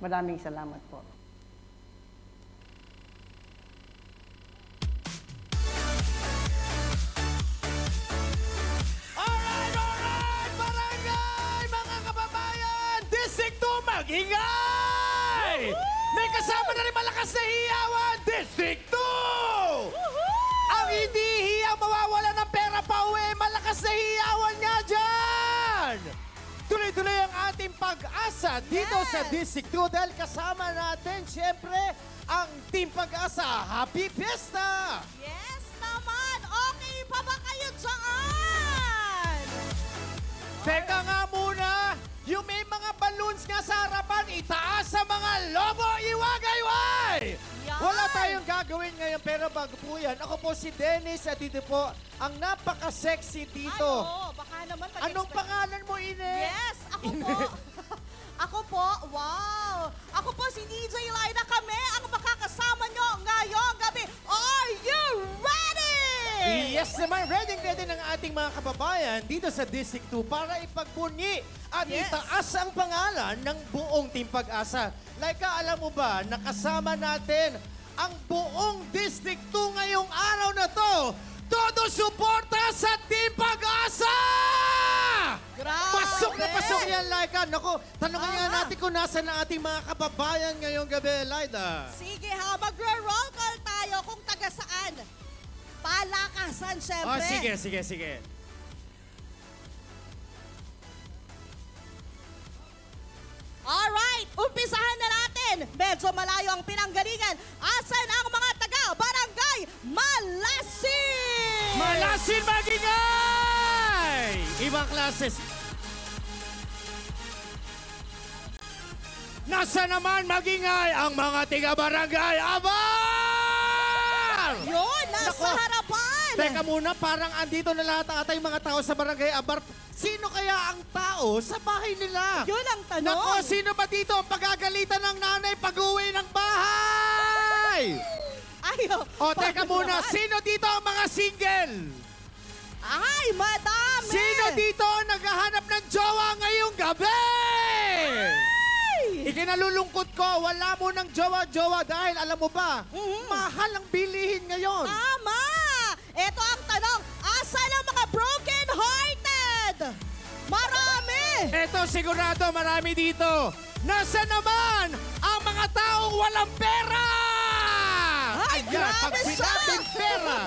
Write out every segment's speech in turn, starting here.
Maraming salamat po. Alright! Barangay! Mga kababayan! District 2, mag-ingay! May kasama na rin malakas na hiyawan! District 2! Ang hindi hiyang mawawala ng pera pa uwi, malakas na hiyawan nga dyan! Tuloy-tuloy ang ating pag-asa dito sa District 2 dahil kasama natin, siyempre, ang Team Pag-asa. Happy Fiesta! Yes naman! Okay pa ba kayo dyan? Teka nga muna, yung may mga balloons nga sa harapan, itaas sa mga lobo, iwagayway! Yan! Wala tayong gagawin ngayon, pero bago po yan, ako po si Dennis at dito po ang napaka-sexy dito. Ay, oo, baka naman Anong pangalan mo, Ine? Yes, ako po. Ako po, wow! Ako po si DJ Lyna, kami ang makakasama nyo ngayong gabi. Are you ready? Yes naman, ready ng ating mga kababayan dito sa District 2 para ipagbunyi at Yes. itaas ang pangalan ng buong Team Pag-asa. Laika, alam mo ba, nakasama natin ang buong District 2 ngayong araw na to. Todo suporta sa Team Pag-asa! Grabe! Pasok na pasok yan, Laika. Naku, tanongin nga natin kung nasa na ating mga kababayan ngayong gabi, Laida. Sige ha, magro-roll call tayo kung taga saan. Palakasan, syempre. Oh, sige. Alright, umpisahan na natin. Medyo malayo ang pinanggalingan. Asan ang mga taga-barangay Malasin? Malasin magingay! Ibang klases. Nasa naman magingay ang mga tiga-barangay Abar! Yun, nasa Nako. harapan. Teka muna, parang andito na lahat ata yung mga tao sa barangay Abar. Sino kaya ang tao sa bahay nila? Yun ang tanong. Nako, sino ba dito ang pagagalitan ng nanay pag-uwi ng bahay? Ayo. O, teka muna, sino dito ang mga single? Ay, madami. Sino dito ang naghahanap ng jowa ngayong gabi? Ikinalulungkot ko, wala mo ng jowa-jowa dahil alam mo ba, mahal ang bilihin ngayon. Tama. Ito ang tanong. Asan ang mga broken-hearted? Marami. Eto, sigurado marami dito. Nasa naman ang mga taong walang pera? Ay, Ayan, grabe pag sinabing pera,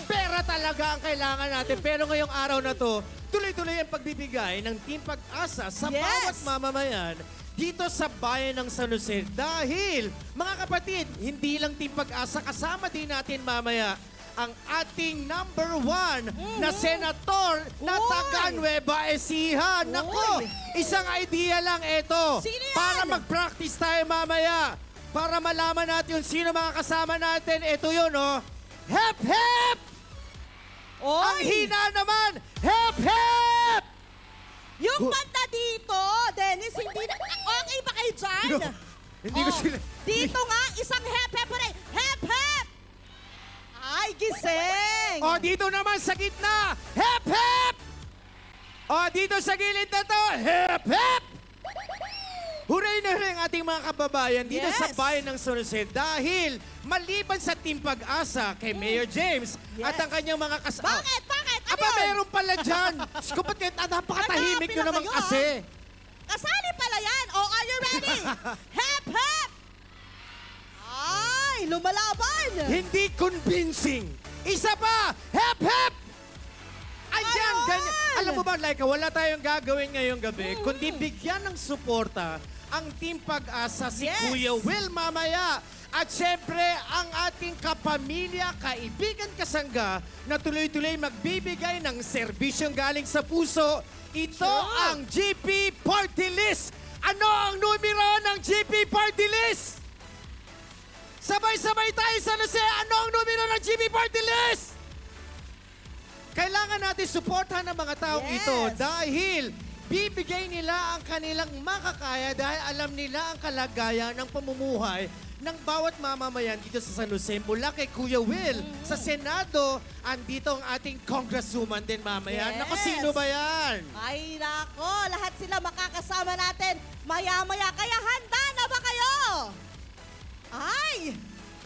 pera talaga ang kailangan natin. Pero ngayong araw na to, tuloy-tuloy ang pagbibigay ng Team Pag-asa sa Yes. bawat mamamayan dito sa bayan ng San Jose. Dahil, mga kapatid, hindi lang Team Pag-asa, kasama din natin mamaya ang ating number 1 na senator na Uy! taga Nueva Ecija. Nako, isang idea lang ito. Sino yan? Para mag-practice tayo mamaya. Para malaman natin yung sino mga kasama natin. Ito yun, oh. Hep, hep! Oy. Ang hina naman, hep, hep! Yung banda dito, Dennis, hindi na... Okay ba kayo dyan? No, hindi ko sila... Dito nga, isang hep-hep rin. Hep-hep! Ay, gising! O, dito naman sa gitna, hep, hep! O, dito sa gilid na to, hep, hep! Huray na rin ang ating mga kababayan dito sa Yes. bayan ng San Jose dahil maliban sa Team Pag-asa kay Mayor James at ang kanyang mga kasama. Bakit? Bakit? Ano Aba, yun? meron pala dyan. Skupat kayo, napakatahimik nyo Hanapin na naman kayo, kasi. Kasali pala yan. Oh, are you ready? Hep-hep! Ay, lumalaban! Hindi convincing. Isa pa, hep, hep! Ayan, Ayun! ganyan. Alam mo ba, Laika, wala tayong gagawin ngayong gabi, kundi bigyan ng suporta ang Team Pag-asa, si Yes. Kuya Will mamaya. At syempre, ang ating kapamilya, kaibigan, kasangga, na tuloy-tuloy magbibigay ng serbisyong galing sa puso. Ito Sure. ang GP Party List. Ano ang numero ng GP Party List? Sabay-sabay tayo sa Jose. Ano ang numero ng GP Party List? Kailangan natin suportahan ng mga taong Yes. ito dahil bibigay nila ang kanilang makakaya dahil alam nila ang kalagayan ng pamumuhay ng bawat mamamayan dito sa San Jose. Mula kay Kuya Will, sa Senado, andito ang ating congresswoman din mamaya. Yes. Naku, sino ba yan? Ay, nako, lahat sila makakasama natin maya-maya. Kaya handa na ba kayo?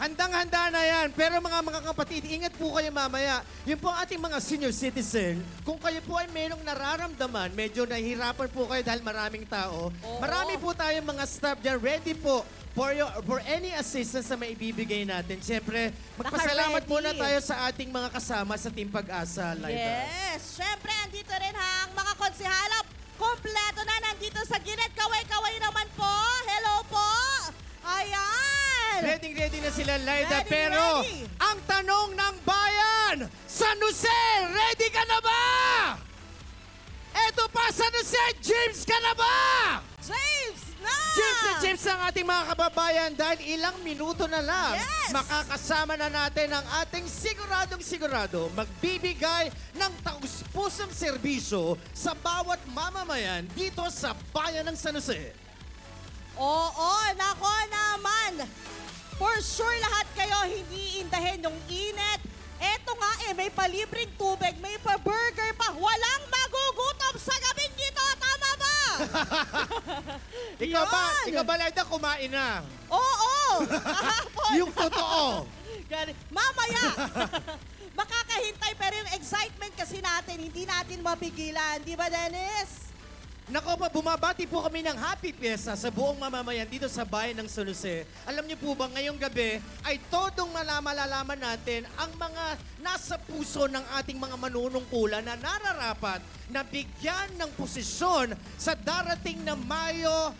Handang-handa na yan. Pero mga kapatid, ingat po kayo mamaya. Yun po ang ating mga senior citizen. Kung kayo po ay mayroong nararamdaman, medyo nahihirapan po kayo dahil maraming tao. Oo. Marami po tayong mga staff dyan ready po for any assistance na maibibigay natin. Siyempre, magpasalamat Naka-ready. muna tayo sa ating mga kasama sa Team Pag-asa, Laida. Yes! Siyempre, andito rin ang mga konsihala. Kompleto na, nandito sa gilid. Kaway-kaway naman po. Hello po! Ayan! Ready na sila, Laida. Ready, Pero, ready. ang tanong ng bayan, San Jose, ready ka na ba? Eto pa, San Jose, James ka na ba? James na! James ang ating mga kababayan dahil ilang minuto na lang Yes! makakasama na natin ang ating siguradong magbibigay ng taus-pusong serbisyo sa bawat mamamayan dito sa bayan ng San Jose. Oo, nako naman. For sure lahat kayo hindi indahin yung init. Eto nga may palibreng tubig, may pa-burger pa. Walang magugutom sa gabing ito. Tama ba? Ikaw ba, Laida, kumain na? Oo! Kahapon. Yung totoo. Mamaya! Makakahintay pero yung excitement kasi natin, hindi natin mapigilan. Di ba, Dennis? Nako pa, bumabati po kami ng happy fiesta sa buong mamamayan dito sa bayan ng San Jose. Alam niyo po ba, ngayong gabi ay todong malalaman natin ang mga nasa puso ng ating mga manunungkulan na nararapat na bigyan ng posisyon sa darating na Mayo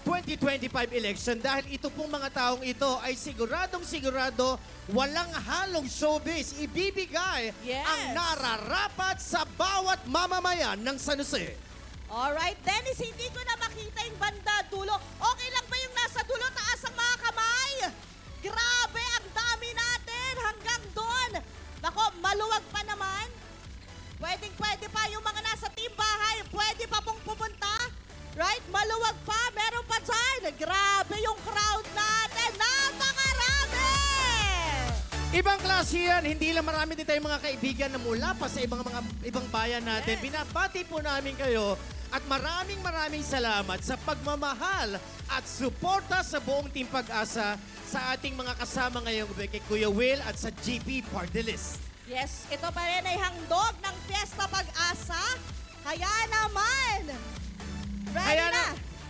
2025 election dahil ito pong mga taong ito ay siguradong walang halong showbiz ibibigay Yes. ang nararapat sa bawat mamamayan ng San Jose. Alright, Dennis, hindi ko na makita yung banda dulo. Okay lang ba yung nasa dulo? Taas ang mga kamay. Grabe, ang dami natin hanggang doon. Nako, maluwag pa naman. Pwede pa yung mga nasa team bahay. Pwede pa pong pupunta. Right? Maluwag pa. Meron pa dyan. Grabe yung crowd natin. Napakarami! Ibang klase yan. Hindi lang marami din tayong mga kaibigan na mula pa sa ibang bayan natin. Yes. Binabati po namin kayo at maraming salamat sa pagmamahal at suporta sa buong Team Pag-asa sa ating mga kasama ngayong gabi kay Kuya Will at sa GP Party List. Yes, ito pa rin ay handog ng Fiesta Pag-asa. Kaya naman,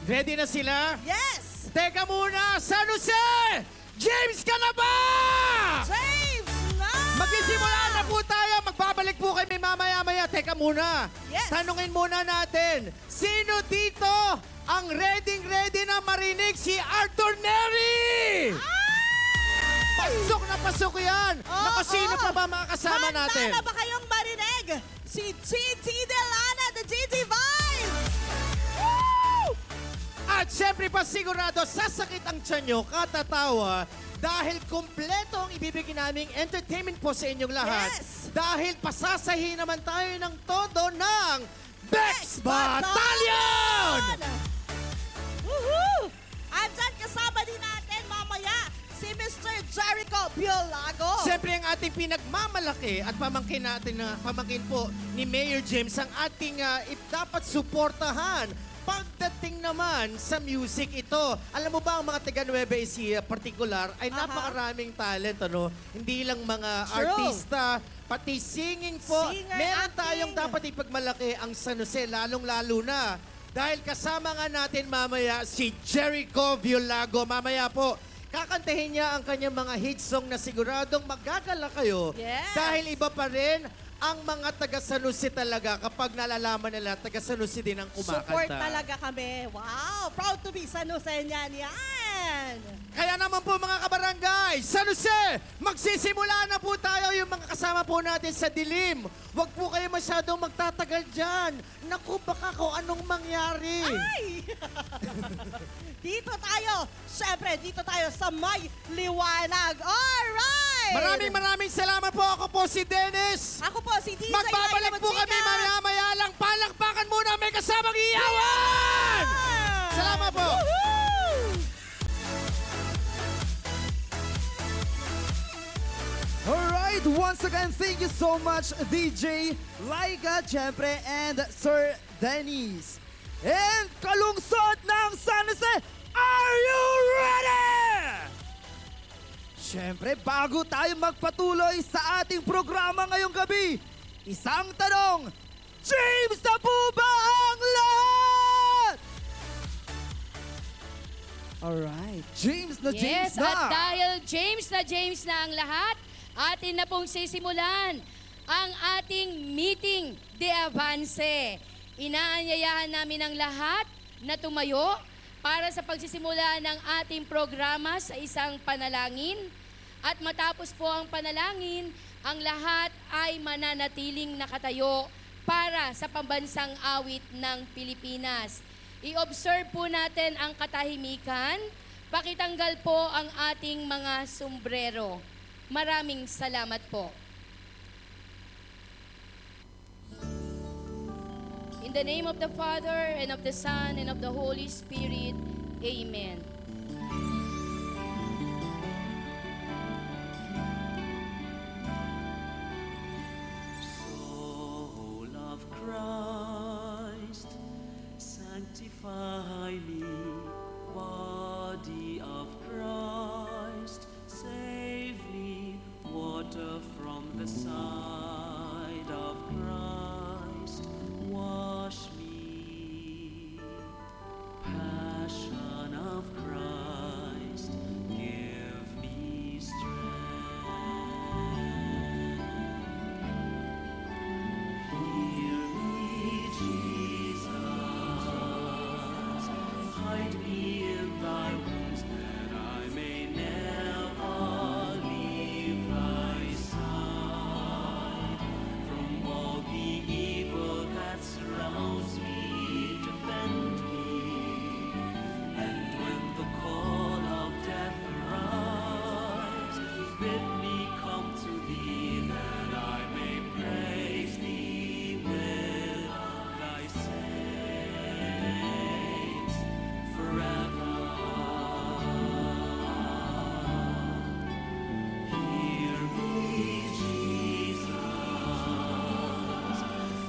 Ready na sila? Yes! Teka muna, San Jose! James ka na ba? James na! Magsisimula na po tayo. Magbabalik po kami mamaya-maya. Teka muna. Yes. Tanungin muna natin, sino dito ang ready na marinig si Arthur Neri? Pasok na pasok yan. Naku, sino pa ba mga kasama natin? Handa na ba kayong marinig? Si GT Delana, the GT Vibes! Woo! At syempre pa sigurado, sasakit ang tiyan nyo, katatawa, dahil kompleto ang ibibigay naming entertainment po sa inyong lahat. Yes. Dahil pasasahin naman tayo ng todo ng Bex Battalion! Woohoo! Andyan kasama din natin mamaya si Mr. Jericho Biolago. Siyempre ang ating pinagmamalaki at pamangkin po ni Mayor James ang ating dapat suportahan. Pagdating naman sa music ito, alam mo ba ang mga taga Nueva Ecija particular ay napakaraming talent, ano? Hindi lang mga True. artista, pati singing po. Singer, Meron acting. tayong dapat ipagmalaki ang San Jose, lalong-lalo na. Dahil kasama nga natin mamaya si Jericho Biolago. Mamaya po, kakantahin niya ang kanyang mga hit song na siguradong magagala kayo. Yes. Dahil iba pa rin ang mga taga San Jose talaga kapag nalalaman nila taga San Jose din ang kumakanta. Support talaga kami. Wow! Proud to be San Jose niyan. Yan! Kaya naman po mga kabarangay, San Jose, magsisimula na po tayo yung mga kasama po natin sa dilim. Huwag po kayo masyadong magtatagal dyan. Naku, baka kung anong mangyari. Ay! Dito tayo. Siyempre, dito tayo sa may liwanag. Alright! Maraming salamat po. Ako po si Dennis. Ako po si DJ Magbabalik po kami maya-maya lang. Palakpakan muna, may kasamang iyawan! Salamat po. Alright, once again, thank you so much, DJ Laika, syempre, and Sir Dennis. And kalungsod ng San Jose, are you ready? syempre, bago tayo magpatuloy sa ating programa ngayong gabi, isang tanong, James na po ba ang lahat? Alright, James na James Yes, na. at dahil James na ang lahat, atin na pong sisimulan ang ating meeting de avance. Inaanyayahan namin ang lahat na tumayo para sa pagsisimula ng ating programa sa isang panalangin. At matapos po ang panalangin, ang lahat ay mananatiling nakatayo para sa pambansang awit ng Pilipinas. I-observe po natin ang katahimikan. Pakitanggal po ang ating mga sombrero. Maraming salamat po. In the name of the Father, and of the Son, and of the Holy Spirit, Amen. Soul of Christ, sanctify me. Body of Christ, save me. Water from the side of Christ, wash me. Passion of Christ, give me strength. Hear me, Jesus. Hide me in thy wounds that I may never leave thy side. From all the evil that surrounds me, defend me. And when the call of death arrives, bid me come to thee, that I may praise thee with thy saints forever. Hear me, Jesus.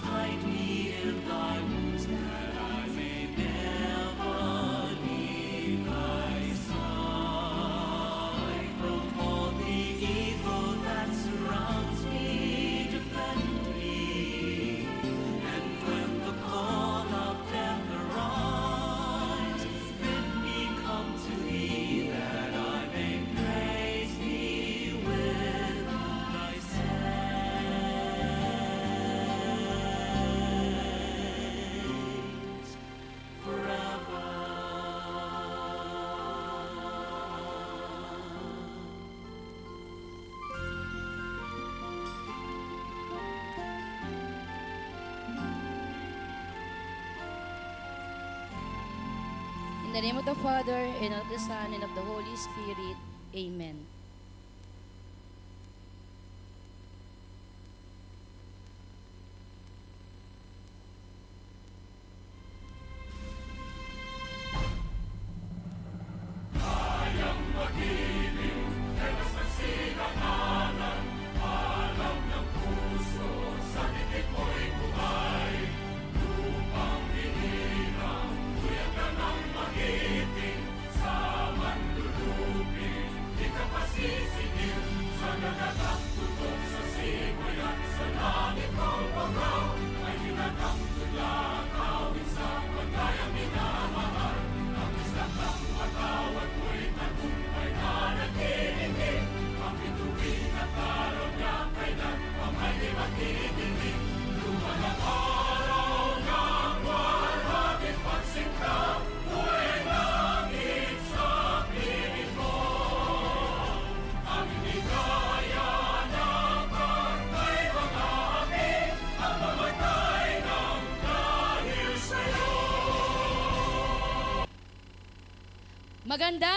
Hide me in thy wounds, that I may never leave thy side. From all the evil that surrounds me, defend me. And when the call of death arrives, bid me come to thee, that I may praise thee with thy saints forever. In the name of the Father, and of the Son, and of the Holy Spirit, Amen.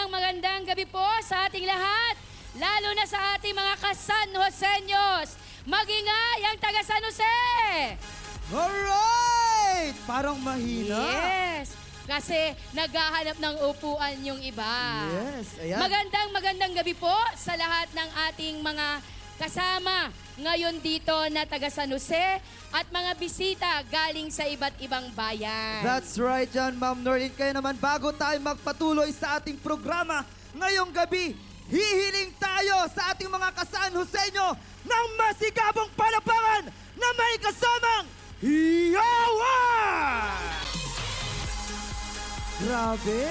Magandang gabi po sa ating lahat, lalo na sa ating mga ka-San Joseños. Mag-ingay ang taga San Jose! Alright! Parang mahina. Yes! Kasi naghahanap ng upuan yung iba. Yes, ayan. Magandang gabi po sa lahat ng ating mga kasama ngayon dito na taga San Jose at mga bisita galing sa iba't ibang bayan. That's right yan, Ma'am Noreen. Kaya naman, bago tayo magpatuloy sa ating programa ngayong gabi, hihiling tayo sa ating mga ka-San Joseño ng masigabong palapakan na may kasamang hiyawan! Grabe!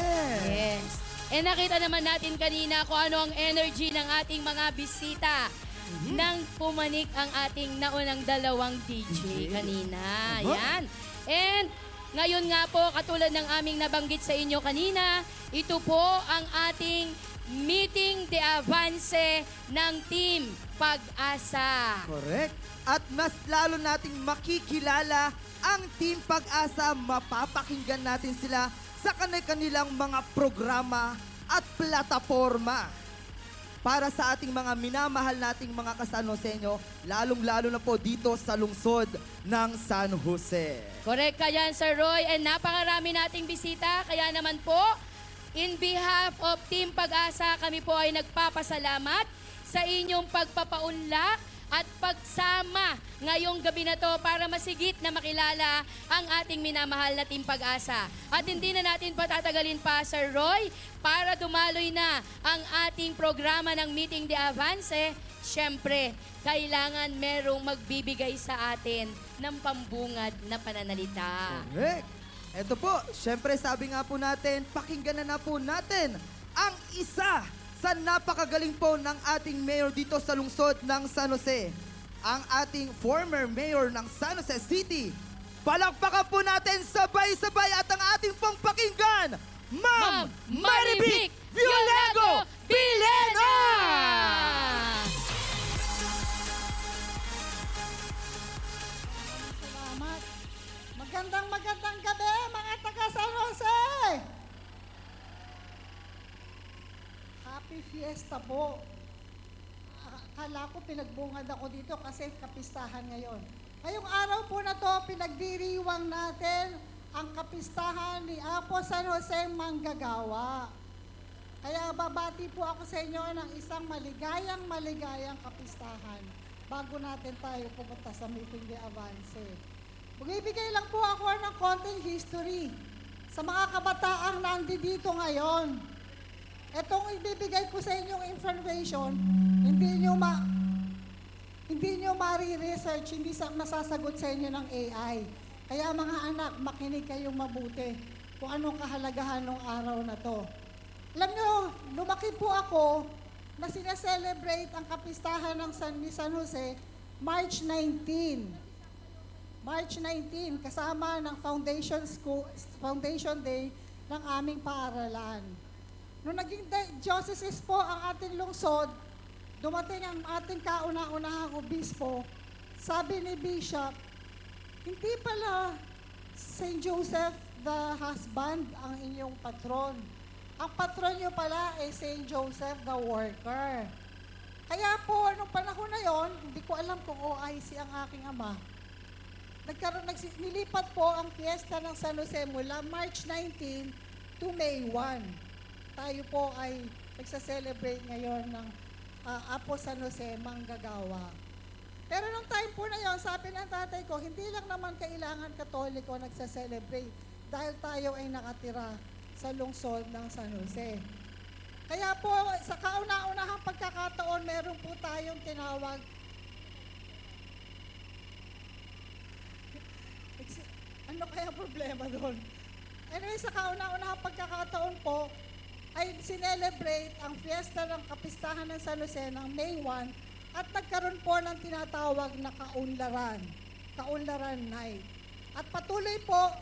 Yes. Nakita naman natin kanina kung ano ang energy ng ating mga bisita nang pumanik ang ating naunang dalawang DJ kanina. Aba. Yan. And ngayon nga po, katulad ng aming nabanggit sa inyo kanina, ito po ang ating meeting de avance ng Team Pag-asa. Correct. At mas lalo nating makikilala ang Team Pag-asa. Mapapakinggan natin sila sa kanilang mga programa at plataforma. Para sa ating mga minamahal nating mga ka-San Joseño, lalong-lalo na po dito sa lungsod ng San Jose. Correct ka yan, Sir Roy. And napakarami nating bisita. Kaya naman po, in behalf of Team Pag-asa, kami po ay nagpapasalamat sa inyong pagpapaunlak at pagsama ngayong gabi na to para masigit na makilala ang ating minamahal na Team Pag-asa. At hindi na natin patatagalin pa, Sir Roy, para dumaloy na ang ating programa ng Meeting de Avance. Siyempre, kailangan merong magbibigay sa atin ng pambungad na pananalita. Correct. Ito po, syempre sabi nga po natin, pakinggan na po natin ang isa sa napakagaling po ng ating mayor dito sa lungsod ng San Jose. Ang ating former mayor ng San Jose City. Palakpakan po natin sabay-sabay at ang ating pong pakinggan, Ma'am Marivic Violego Bilena! Salamat. Magandang gabi, mga taga San Jose! Happy Fiesta po. Akala ko pinagbungad ako dito kasi kapistahan ngayon. Ngayong araw po na to, pinagdiriwang natin ang kapistahan ni Apo San Jose Manggagawa. Kaya babati po ako sa inyo ng isang maligayang kapistahan bago natin tayo pumunta sa Meeting de Avance. Magbibigay lang po ako ng konting history sa mga kabataang nandito ngayon. Etong ibibigay ko sa inyong information, hindi nyo mari-research, hindi masasagot sa inyo ng AI. Kaya mga anak, makinig kayong mabuti kung anong kahalagahan ng araw na to. Alam nyo, lumaki po ako na sineselebrate ang kapistahan ng San Jose March 19. March 19, kasama ng Foundation Day ng aming paaralan. Nung naging diocese po ang ating lungsod, dumating ang ating kauna-unahang obispo, sabi ni Bishop, hindi pala St. Joseph the husband ang inyong patron. Ang patron nyo pala ay St. Joseph the worker. Kaya po, nung panahon na yon, hindi ko alam kung OIC ang aking ama. Nilipat po ang fiesta ng San Jose mula March 19 to May 1. Tayo po ay nagsa-celebrate ngayon ng Apo San Jose Manggagawa. Pero nung time po na yon, sabi ng tatay ko, hindi lang naman kailangan Katoliko nagsa-celebrate dahil tayo ay nakatira sa lungsod ng San Jose. Kaya po, sa kauna-unahang pagkakataon, meron po tayong tinawag. Ano kaya problema doon? Anyway, sa kauna-unahang pagkakataon po, ay sinelebrate ang fiesta ng kapistahan ng San Jose ng May 1 at nagkaroon po ng tinatawag na kaunlaran, Kaunlaran Night. At patuloy po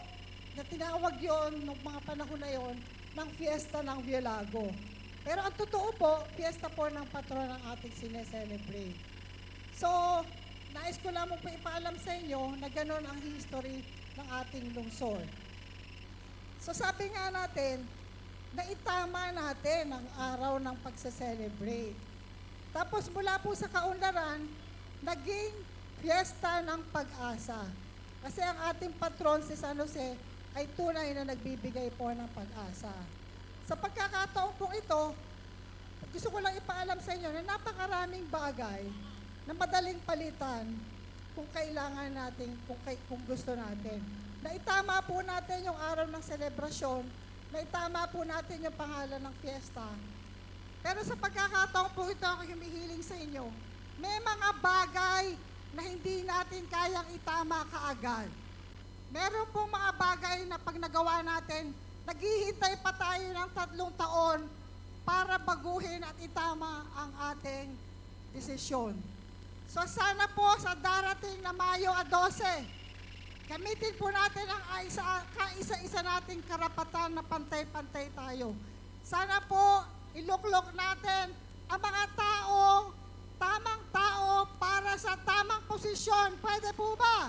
na tinawag yon noong mga panahon na yon ng fiesta ng Violago. Pero ang totoo po, fiesta po ng patron ng ating sineselebrate. So, nais ko lamang po ipaalam sa inyo na gano'n ang history ng ating lungsod. So sabi nga natin, naitama natin ang araw ng pagse-celebrate. Tapos mula po sa kaunlaran, naging fiesta ng pag-asa. Kasi ang ating patron si San Jose ay tunay na nagbibigay po ng pag-asa. Sa pagkakataon po ito, gusto ko lang ipaalam sa inyo na napakaraming bagay na madaling palitan kung kailangan natin, kung gusto natin. Naitama po natin yung araw ng selebrasyon, naitama po natin yung pangalan ng fiesta. Pero sa pagkakataon po ito, ako humihiling sa inyo. May mga bagay na hindi natin kayang itama kaagad. Meron pong mga bagay na pag nagawa natin, naghihintay pa tayo ng 3 taon para baguhin at itama ang ating desisyon. So sana po sa darating na Mayo 12, gamitin po natin ang kaisa-isa nating karapatan na pantay-pantay tayo. Sana po iluklok natin ang mga tao, tamang tao para sa tamang posisyon. Pwede po ba?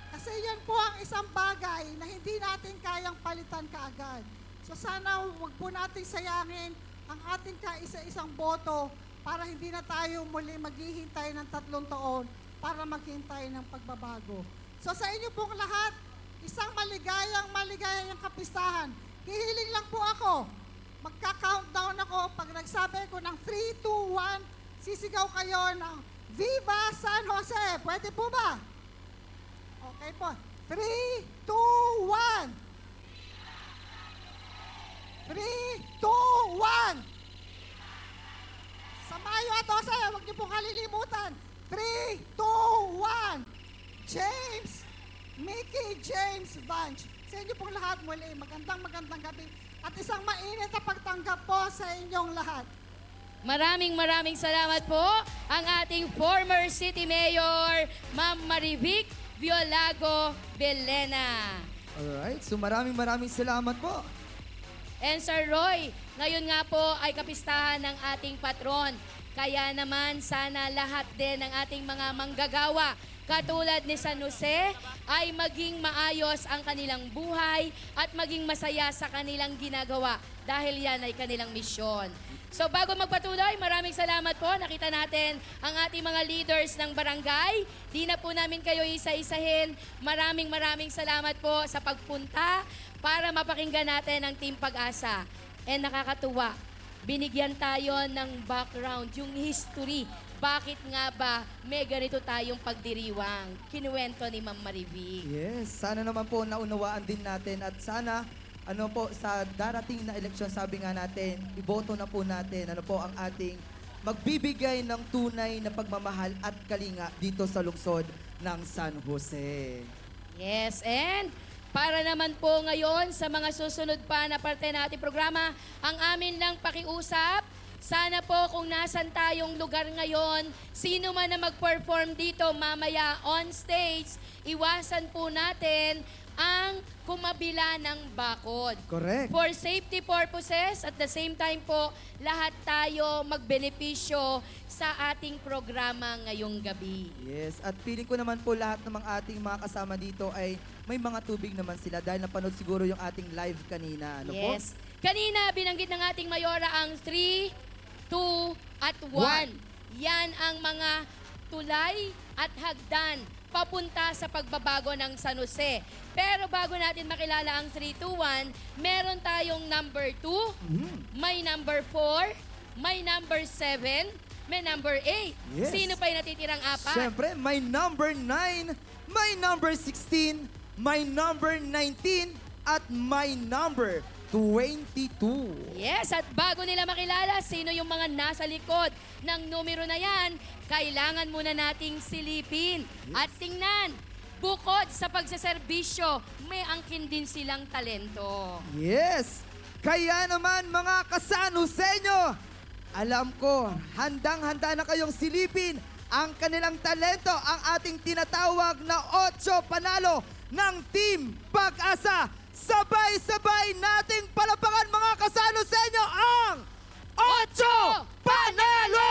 Kasi yan po ang isang bagay na hindi natin kayang palitan kaagad. So sana wag po natin sayangin ang ating kaisa-isang boto para hindi na tayo muli maghihintay ng 3 taon para maghintay ng pagbabago. So sa inyo pong lahat, isang maligayang kapistahan. Hihiling lang po ako. Magka-countdown ako. Pag nagsabi ko ng 3, 2, 1, sisigaw kayo ng Viva San Jose. Pwede po ba? Okay po. 3, 2, 1. 3, 2, 1. Sa Mayo at 12, huwag niyo pong kalilimutan. 3, 2, 1. James, Mickey James Bunch. Sa inyo pong lahat muli, magandang gabi. At isang mainit na pagtanggap po sa inyong lahat. Maraming salamat po ang ating former City Mayor, Ma'am Marivic Violago Belena. Alright, so maraming salamat po. And Sir Roy, ngayon nga po ay kapistahan ng ating patron. Kaya naman sana lahat din ng ating mga manggagawa katulad ni San Jose ay maging maayos ang kanilang buhay at maging masaya sa kanilang ginagawa dahil yan ay kanilang misyon. So bago magpatuloy, maraming salamat po. Nakita natin ang ating mga leaders ng barangay. Di na po namin kayo isa-isahin. Maraming salamat po sa pagpunta para mapakinggan natin ang Team Pag-asa. And nakakatuwa, binigyan tayo ng background, yung history. Bakit nga ba may ganito tayong pagdiriwang? Kinuwento ni Ma'am Marivic. Yes, sana naman po naunawaan din natin at sana sa darating na eleksyon, sabi nga natin, iboto na po natin ang ating magbibigay ng tunay na pagmamahal at kalinga dito sa lungsod ng San Jose. Yes, and para naman po ngayon sa mga susunod pa na parte na ating programa, ang amin lang pakiusap, sana po kung nasan tayong lugar ngayon, sino man na mag-perform dito mamaya on stage, iwasan po natin ang kumabila ng bakod. Correct. For safety purposes, at the same time po, lahat tayo magbenepisyo sa ating programa ngayong gabi. Yes, at feeling ko naman po lahat ng mga ating mga kasama dito ay may mga tubig naman sila dahil napanood siguro yung ating live kanina. Ano po? Yes. Kanina, binanggit ng ating mayora ang 3, 2, at 1. Yan ang mga tulay at hagdan papunta sa pagbabago ng San Jose. Pero bago natin makilala ang 3, 2, 1, meron tayong number 2, may number 4, may number 7, may number 8. Yes. Sino pa yung natitirang 4? Siyempre, may number 9, may number 16, may number 19, at may number 22. Yes, at bago nila makilala sino yung mga nasa likod ng numero na yan, kailangan muna nating silipin at tingnan. Bukod sa pagsaserbisyo, may angkin din silang talento. Yes! Kaya naman mga kasanusenyo, alam ko, handang-handa na kayong silipin ang kanilang talento, ang ating tinatawag na 8 panalo ng Team Pag-asa. Sabay-sabay nating palapakan mga kasanusenyo ang 8 panalo!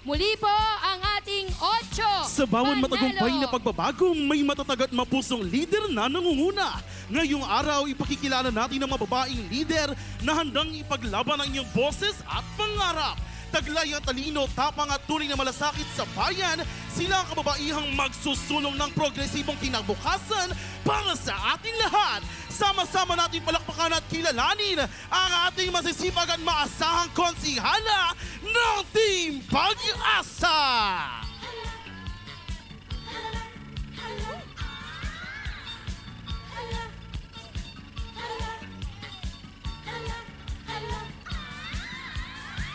Muli po ang ating 8 Sa bawat panalo. matagumpay na pagbabago, may matatag at mapusong leader na nangunguna. Ngayong araw, ipakikilala natin ang mga babaeng leader na handang ipaglaban ang inyong boses at pangarap. Taglay ang talino, tapang at tunay na malasakit sa bayan, sila ang kababaihang magsusulong ng progresibong kinabukasan para sa ating lahat. Sama-sama natin palakpakan at kilalanin ang ating masisipag at maasahang konsihala ng Team Pag-asa!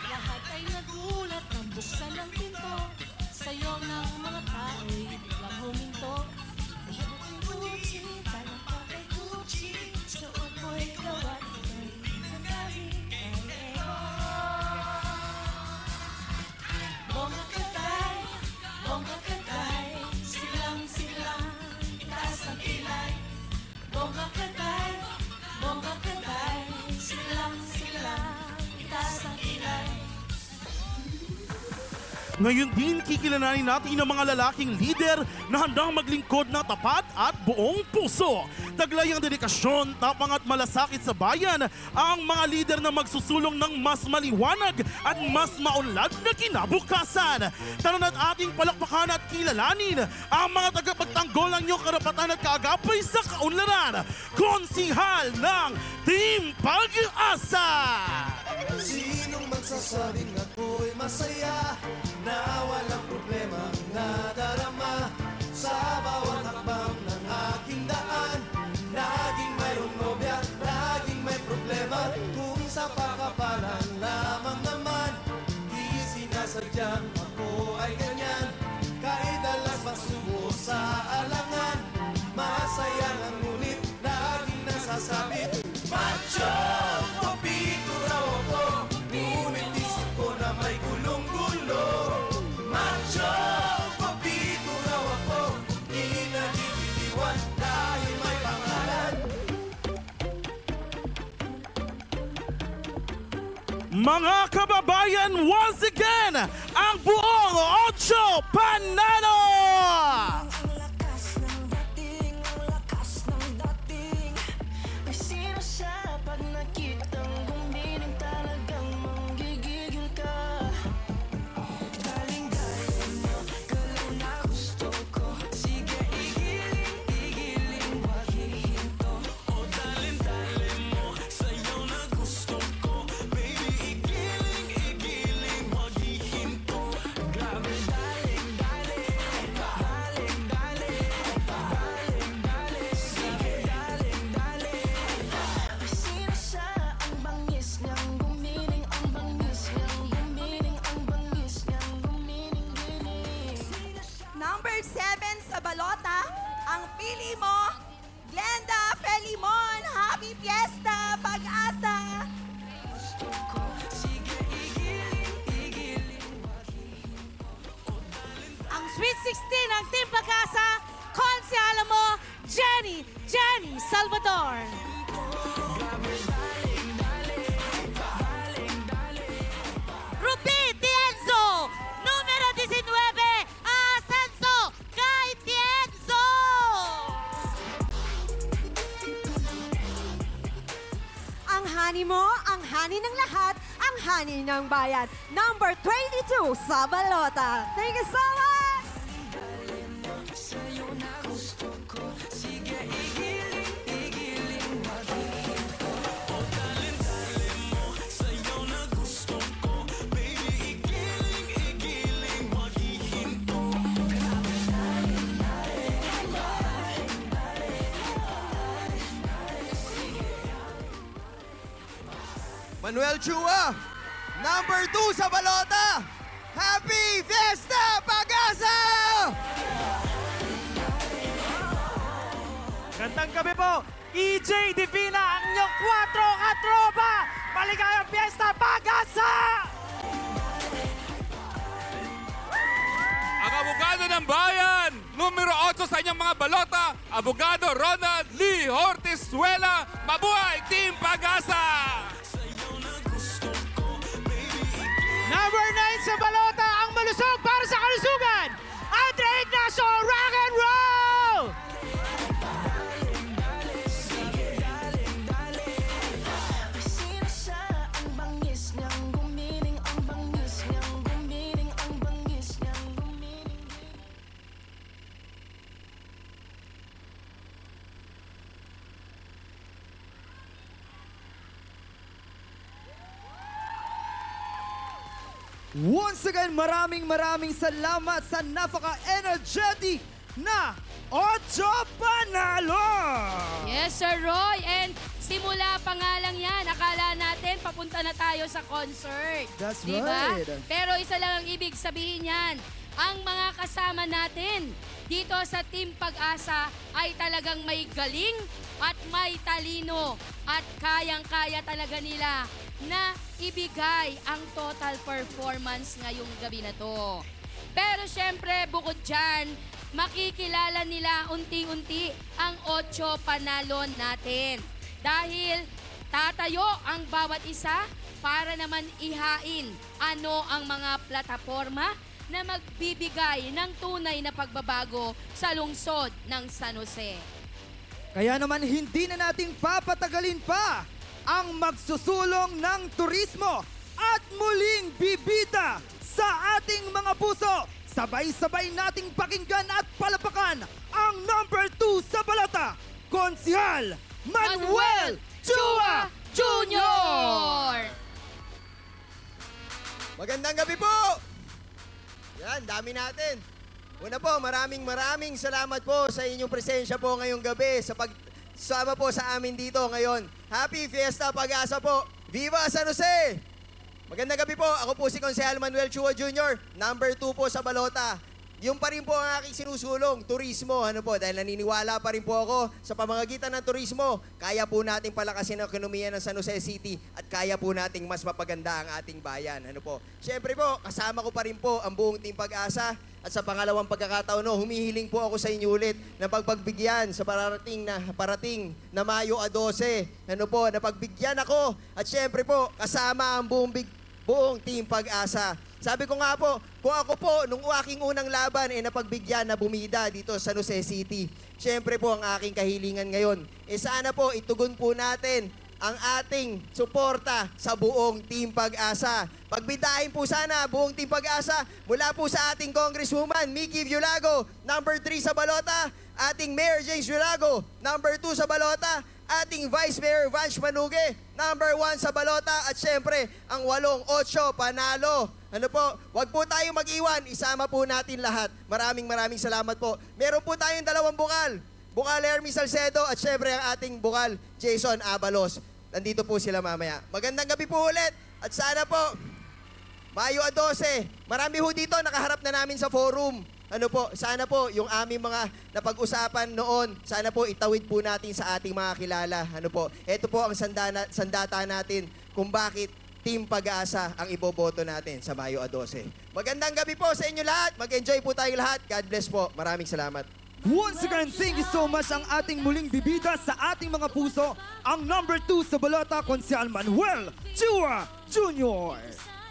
Lahat ay nagulat nang buksan ang pinto. Sayo ng mga tao'y biglang huminto. Mabuting Gucci, talang pa kay Gucci. Suot mo'y gawa kay Ferrari. Bongga katay, silang-silang, itaas ang kilay. Bongga katay, silang-silang, itaas ang kilay. Ngayon din, kikilalanin natin ang mga lalaking leader na handang maglingkod ng tapat at buong puso. Taglay ang dedikasyon, tapang at malasakit sa bayan, ang mga leader na magsusulong ng mas maliwanag at mas maunlad na kinabukasan. Tara na't ating palakpakan at kilalanin ang mga tagapagtanggol ng iyong karapatan at kaagapay sa kaunlaran. Konsihal ng Team Pag-asa! Sinong magsasabing ako'y masaya na walang problema nadarama sa bawat hakbang ng aking daan? Laging mayroong nobya, laging may problema. Kung sa pakapalan lamang naman, di sinasadyang ako ay ganyan. Kahit dalas masubo sa alangan, masaya ang ngunit laging nasasabi, macho! Kopito raw ako, ngunit isip ko na may gulong-gulo. Macho! Kopito raw ako, di nagigitiwan dahil may pangalan. Mga kababayan, once again, ang buong 8 panalo! Ang lakas ng dating, ang lakas ng dating. Ay sino siya pag nakitang gumiling talagang manggigigil ka. Galing-galing mo, galaw na gusto ko. Sige, igiling, wag hihinto. O dalin-dalin mo, sayo na gusto ko. Baby, igiling, wag hihinto. Grabe, daling-dali, sige, daling-dali. Ay sino siya, ang bangis niyang gumiling, ang bangis niyang gumiling, ang bangis niyang gumiling-giling. Number 7 sa balota, ang pili mo, Glenda Felimon. Happy Fiesta, Pag-asa! Gusto ko, sige, igiling, wag hihinto. Ang Sweet 16 ng Team Pag-asa, konsyala mo, Jenny Salvador. Rupi Tienzo, numero 19, ascenso kay Tienzo. Ang hani mo, ang hani ng lahat, ang hani ng bayan. Number 22 sa balota. Thank you so much! Sa'yo na gusto ko, sige, igiling, wag hihinto. O dalin-dalin mo, sa'yo na gusto ko. Baby, igiling, wag hihinto. Manuel Chua, number 2 sa balota. Happy Fiesta, Pag-asa! Gandang gabi po, EJ Divina, ang inyong 4 katropa! Maligayang Fiesta, Pag-asa! Ang abogado ng bayan, numero 8 sa inyong mga balota, Abogado Ronald Lee Hortizuela. Mabuhay, Team Pag-asa! Number 9 sa balota, ang malusog! Once again, maraming salamat sa napaka-energetic na Ocho Panalo! Yes, Sir Roy. And simula pa nga lang yan. Akala natin papunta na tayo sa concert. That's Diba? right. Pero isa lang ang ibig sabihin yan. Ang mga kasama natin dito sa Team Pag-asa ay talagang may galing at may talino at kayang-kaya talaga nila na ibigay ang total performance ngayong gabi na to. Pero syempre, bukod dyan, makikilala nila unti-unti ang 8 panalo natin. Dahil tatayo ang bawat isa para naman ihain ano ang mga plataforma na magbibigay ng tunay na pagbabago sa lungsod ng San Jose. Kaya naman hindi na nating papatagalin pa ang magsusulong ng turismo at muling bibida sa ating mga puso. Sabay-sabay nating pakinggan at palapakan ang number 2 sa balota, Konsehal Manuel Chua Jr. Magandang gabi po! Yan, dami natin. Una po, maraming salamat po sa inyong presensya po ngayong gabi sa pagsama po sa amin dito ngayon. Happy Fiesta Pag-asa po! Viva San Jose! Magandang gabi po, ako po si Konsehal Manuel Chua Jr., number 2 po sa balota. Yung pa rin po ang aking sinusulong, turismo. Ano po, dahil naniniwala pa rin po ako sa pamamagitan ng turismo, kaya po nating palakasin ang ekonomiya ng San Jose City at kaya po nating mas mapaganda ang ating bayan. Ano po, syempre po, kasama ko pa rin po ang buong Team Pag-asa at sa pangalawang pagkakataon, humihiling po ako sa inyo ulit na pagpagbigyan sa parating na Mayo 12. Ano po, napagbigyan ako at syempre po, kasama ang buong Team Pag-asa. Sabi ko nga po, kung ako po, nung aking unang laban, napagbigyan na bumida dito sa San Jose City. Siyempre po, ang aking kahilingan ngayon, sana po, itugon po natin ang ating suporta sa buong Team Pag-asa. Pagbidahin po sana buong Team Pag-asa mula po sa ating Congresswoman, Mickey Viulago, number 3 sa balota, ating Mayor James Viulago, number 2 sa balota, ating Vice Mayor Vanch Manuge, number 1 sa balota, at syempre, ang 8 panalo. Ano po, wag po tayong mag-iwan, isama po natin lahat. Maraming salamat po. Meron po tayong 2 bukal. Bukal Hermie Salcedo at syempre ang ating bukal Jason Abalos. Nandito po sila mamaya. Magandang gabi po ulit at sana po, Mayo 12, marami ho dito nakaharap na namin sa forum. Ano po, sana po yung aming mga napag-usapan noon, sana po itawid po natin sa ating mga kilala. Ano po, ito po ang sandata natin kung bakit Team Pag-asa ang iboboto natin sa Mayo 12. Magandang gabi po sa inyo lahat. Mag-enjoy po tayong lahat. God bless po. Maraming salamat. Once again, thank you so much ang ating muling bibida sa ating mga puso, ang number 2 sa balota, Konsehal Manuel Chua Jr.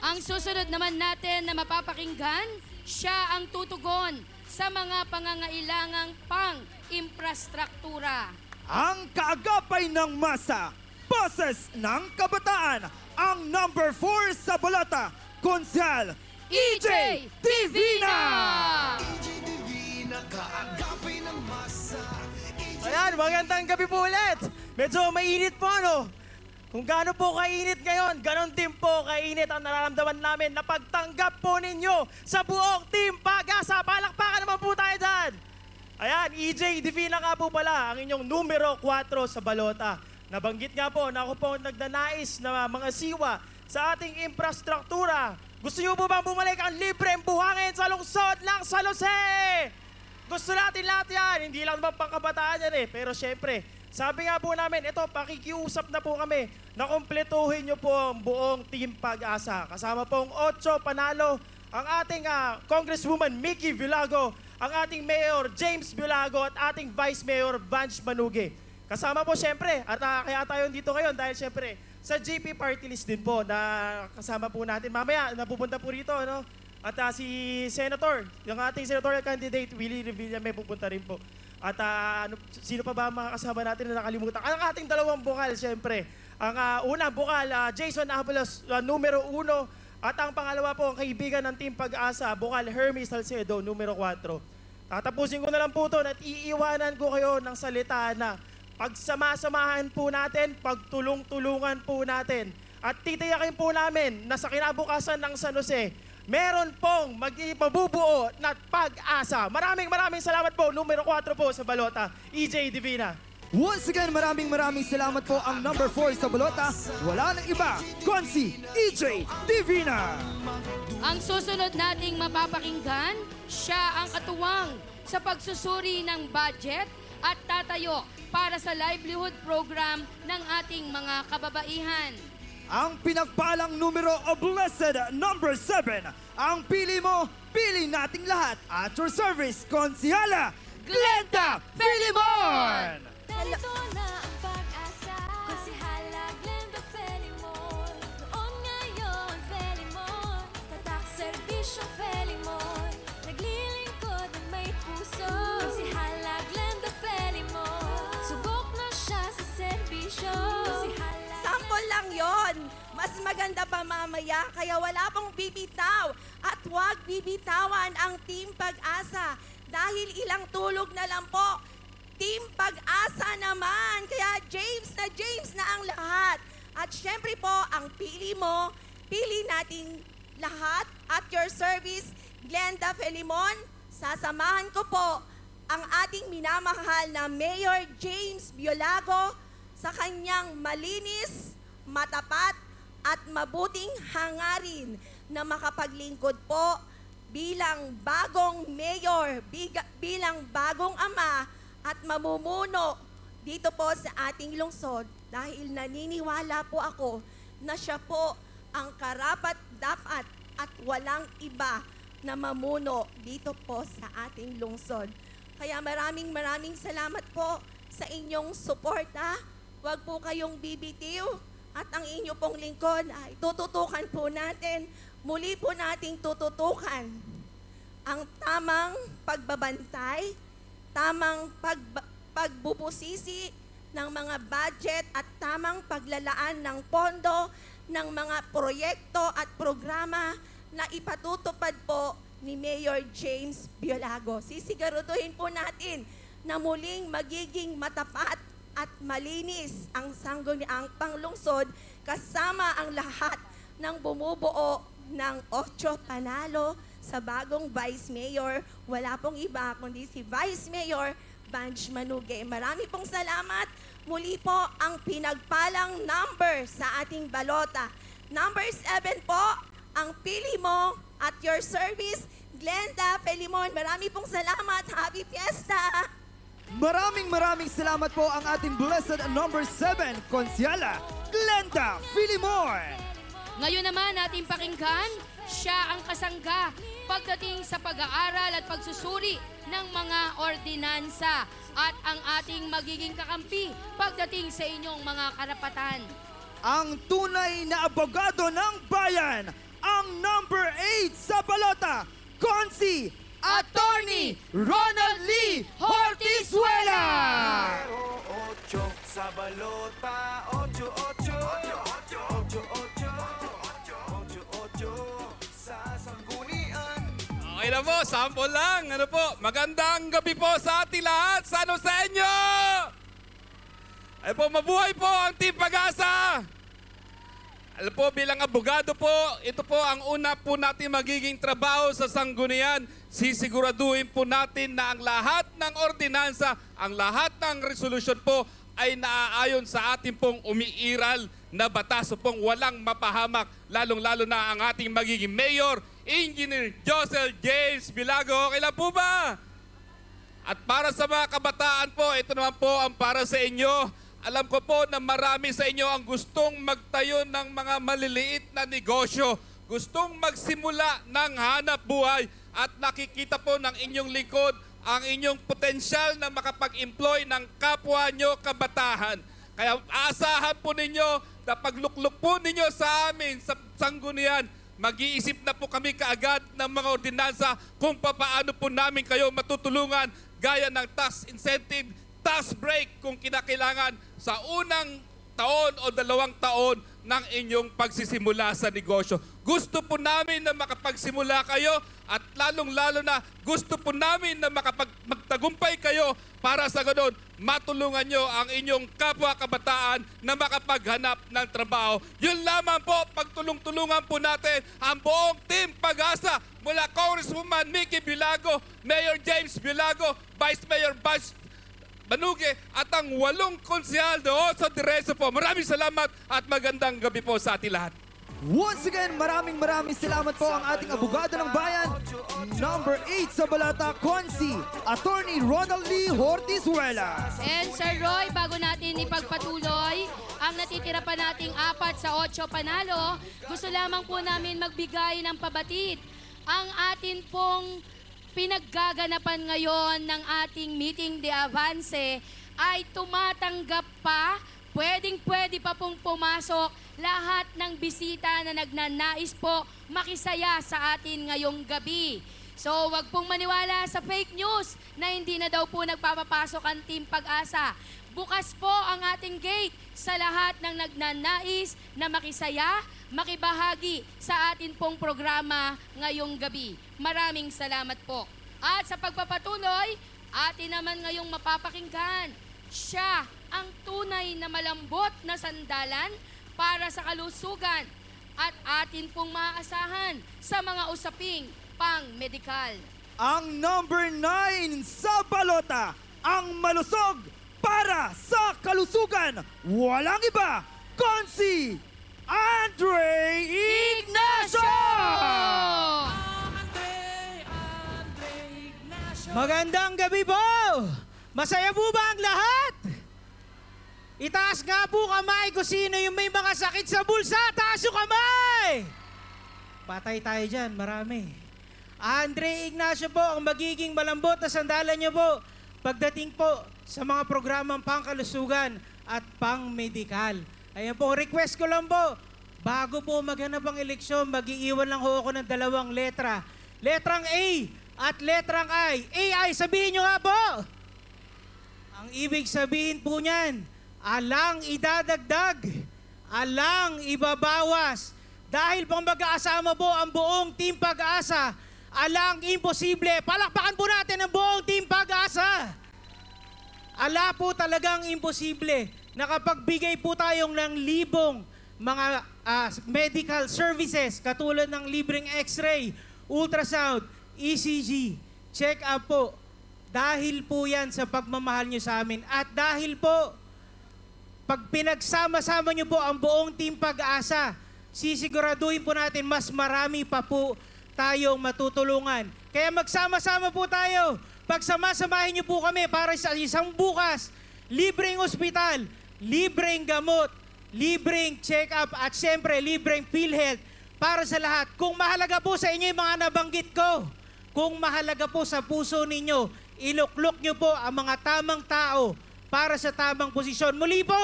Ang susunod naman natin na mapapakinggan, siya ang tutugon sa mga pangangailangang pang-infrastruktura. Ang kaagapay ng masa, boses ng kabataan, ang number 4 sa balota, Konsehal EJ Divina! Ayan, magandang gabi po ulit. Medyo mainit po, ano? Kung gaano po kainit ngayon, ganon din po kainit ang nararamdaman namin na pagtanggap po ninyo sa buong Team Pag-asa. Palakpakan naman po tayo dyan. Ayan, EJ Divina nga po pala, ang inyong numero 4 sa balota. Nabanggit nga po na ako po nagnanais na mga siwa sa ating infrastruktura. Gusto niyo po bang bumalik ang libreng buhangin sa lungsod ng San Jose? Gusto natin lahat yan. Hindi lang naman pangkabataan yan Pero syempre, sabi nga po namin, ito, pakikiusap na po kami na kumpletuhin nyo po ang buong Team Pag-asa. Kasama pong 8 panalo, ang ating Congresswoman Mickey Viulago, ang ating Mayor James Viulago at ating Vice Mayor Vanch Manuge. Kasama po syempre, at kaya tayo dito ngayon dahil syempre sa GP Party List din po na kasama po natin. Mamaya, napupunta po rito, no? At si Senator, yung ating senatorial candidate, Willie Revilla, may pupunta rin po. At sino pa ba mga kasama natin na nakalimutan? Ang ating 2 bukal, syempre. Ang unang bukal, Jason Abalos, numero 1. At ang pangalawa po, ang kaibigan ng Team Pag-asa, bukal Hermie Salcedo, numero 4. Tatapusin ko na lang po ito at iiwanan ko kayo ng salita na pagsama-samahan po natin, pagtulong-tulungan po natin. At titiyakin po namin na sa kinabukasan ng San Jose, meron pong magpabubuo na pag-asa. Maraming salamat po. Numero 4 po sa balota, EJ Divina. Once again, maraming salamat po ang number 4 sa balota. Wala nang iba, Consi EJ Divina. Ang susunod nating mapapakinggan, siya ang katuwang sa pagsusuri ng budget at tatayo para sa livelihood program ng ating mga kababaihan. Ang pinagpalang numero o blessed number 7. Ang pili mo, pili nating lahat. At your service, Konsihala Glenda Filimon! Narito na ang pag-asa, Konsihala Glenda Filimon. Noon ngayon, Filimon, tatak serbisyo Filimon. Naglilingkod ng may puso, Konsihala Glenda Filimon. Subok na siya sa serbisyo, Konsihala. Sample lang yon. Mas maganda pa mamaya, kaya wala pong bibitaw. At huwag bibitawan ang Team Pag-asa. Dahil ilang tulog na lang po, Team Pag-asa naman. Kaya James na ang lahat. At syempre po, ang pili mo, pili natin lahat. At your service, Glenda Filimon, sasamahan ko po ang ating minamahal na Mayor James Biolago sa kanyang malinis, matapat, at mabuting hangarin na makapaglingkod po bilang bagong mayor, bilang bagong ama at mamumuno dito po sa ating lungsod dahil naniniwala po ako na siya po ang karapat-dapat at walang iba na mamuno dito po sa ating lungsod. Kaya maraming salamat po sa inyong suporta. Huwag po kayong bibitiw at ang inyo pong lingkod ay tututukan po natin. Muli po nating tututukan ang tamang pagbabantay, tamang pagbubusisi ng mga budget at tamang paglalaan ng pondo ng mga proyekto at programa na ipatutupad po ni Mayor James Biolago. Sisiguraduhin po natin na muling magiging matapat at malinis ang sangguniang panglungsod kasama ang lahat ng bumubuo ng 8 panalo sa bagong Vice Mayor. Wala pong iba kundi si Vice Mayor Banj Manuge. Marami pong salamat. Muli po ang pinagpalang number sa ating balota. Number 7 po, ang pili mo at your service, Glenda Filimon. Marami pong salamat. Happy Fiesta! Maraming salamat po ang ating blessed number 7, Konsihala Glenda Filimon. Ngayon naman ating pakinggan, siya ang kasangga pagdating sa pag-aaral at pagsusuri ng mga ordinansa at ang ating magiging kakampi pagdating sa inyong mga karapatan. Ang tunay na abogado ng bayan, ang number 8 sa balota, Konsi Attorney Ronald Lee Hortizuela! Pero 8 sa balota, 8 sa sanggunian. Okay na po, sample lang. Ano po, magandang gabi po sa ating lahat. Sa inyo? Ay po, mabuhay po ang Team Pag-asa. Alam po, bilang abogado po, ito po ang una po natin magiging trabaho sa sanggunian. Sisiguraduhin po natin na ang lahat ng ordinansa, ang lahat ng resolusyon po ay naaayon sa ating pong umiiral na batas pong walang mapahamak, lalong-lalo na ang ating magiging Mayor, Engineer Josel James Biolago. Okay lang po ba? At para sa mga kabataan po, ito naman po ang para sa inyo. Alam ko po na marami sa inyo ang gustong magtayo ng mga maliliit na negosyo, gustong magsimula ng hanap buhay at nakikita po ng inyong lingkod ang inyong potensyal na makapag-employ ng kapwa nyo kabataan. Kaya aasahan po ninyo na paglukluk po ninyo sa amin sa sanggunian, mag-iisip na po kami kaagad ng mga ordinansa kung papaano po namin kayo matutulungan gaya ng tax incentive, tax break kung kinakailangan sa unang taon o 2 taon ng inyong pagsisimula sa negosyo. Gusto po namin na makapagsimula kayo at lalong-lalo na gusto po namin na magtagumpay kayo para sa ganun matulungan nyo ang inyong kapwa kabataan na makapaghanap ng trabaho. Yun lamang po, pagtulong-tulungan po natin ang buong Team Pag-asa mula Congresswoman Mickey Bilago, Mayor James Bilago, Vice Mayor Bash Banuge at ang 8 konsehal doon sa diretso po. Maraming salamat at magandang gabi po sa ating lahat. Once again, maraming salamat po ang ating abogado ng bayan, number 8 sa Balota, Consi, Attorney Ronald Lee Hortizuela. And Sir Roy, bago natin ipagpatuloy ang natitira pa nating 4 sa 8 panalo, gusto lamang po namin magbigay ng pabatid ang atin pong pinaggaganapan ngayon ng ating meeting de avance ay tumatanggap pa, pwede pa pong pumasok lahat ng bisita na nagnanais po makisaya sa atin ngayong gabi. So wag pong maniwala sa fake news na hindi na daw po nagpapapasok ang Team Pag-asa. Bukas po ang ating gate sa lahat ng nagnanais na makisaya, makibahagi sa atin pong programa ngayong gabi. Maraming salamat po. At sa pagpapatuloy, atin naman ngayong mapapakinggan. Siya ang tunay na malambot na sandalan para sa kalusugan at atin pong maaasahan sa mga usaping pang-medikal. Ang number 9 sa Balota, ang malusog para sa kalusugan. Walang iba, Consi Andre Ignacio! Magandang gabi po! Masaya po ba ang lahat? Itaas nga po kamay kung sino yung may mga sakit sa bulsa. Taas yung kamay! Patay tayo dyan, marami. Andre Ignacio po ang magiging malambot na sandalan niyo po pagdating po sa mga programang pangkalusugan at pang-medikal. Ayan po, request ko lang po, bago po maghanap ang eleksyon, mag-iiwan lang ho ako ng 2 letra. Letrang A at letrang I. AI, sabihin nyo nga po! Ang ibig sabihin po niyan, alang idadagdag, alang ibabawas. Dahil pang mag-aasama po ang buong Team Pag-asa, alang imposible. Palakpakan po natin ang buong Team Pag-asa. Ala po talagang imposible na kapag bigay po tayong ng libong mga medical services katulad ng libreng x-ray, ultrasound, ECG, check-up po. Dahil po yan sa pagmamahal nyo sa amin. At dahil po, pag pinagsama-sama nyo po ang buong Team Pag-asa, sisiguraduhin po natin mas marami pa po tayong matutulungan. Kaya magsama-sama po tayo. Pagsama-samahin niyo po kami para sa isang bukas, libreng ospital, libreng gamot, libreng check-up at siyempre libreng PhilHealth para sa lahat. Kung mahalaga po sa inyo yung mga nabanggit ko, kung mahalaga po sa puso ninyo, iluklok niyo po ang mga tamang tao para sa tamang posisyon. Muli po,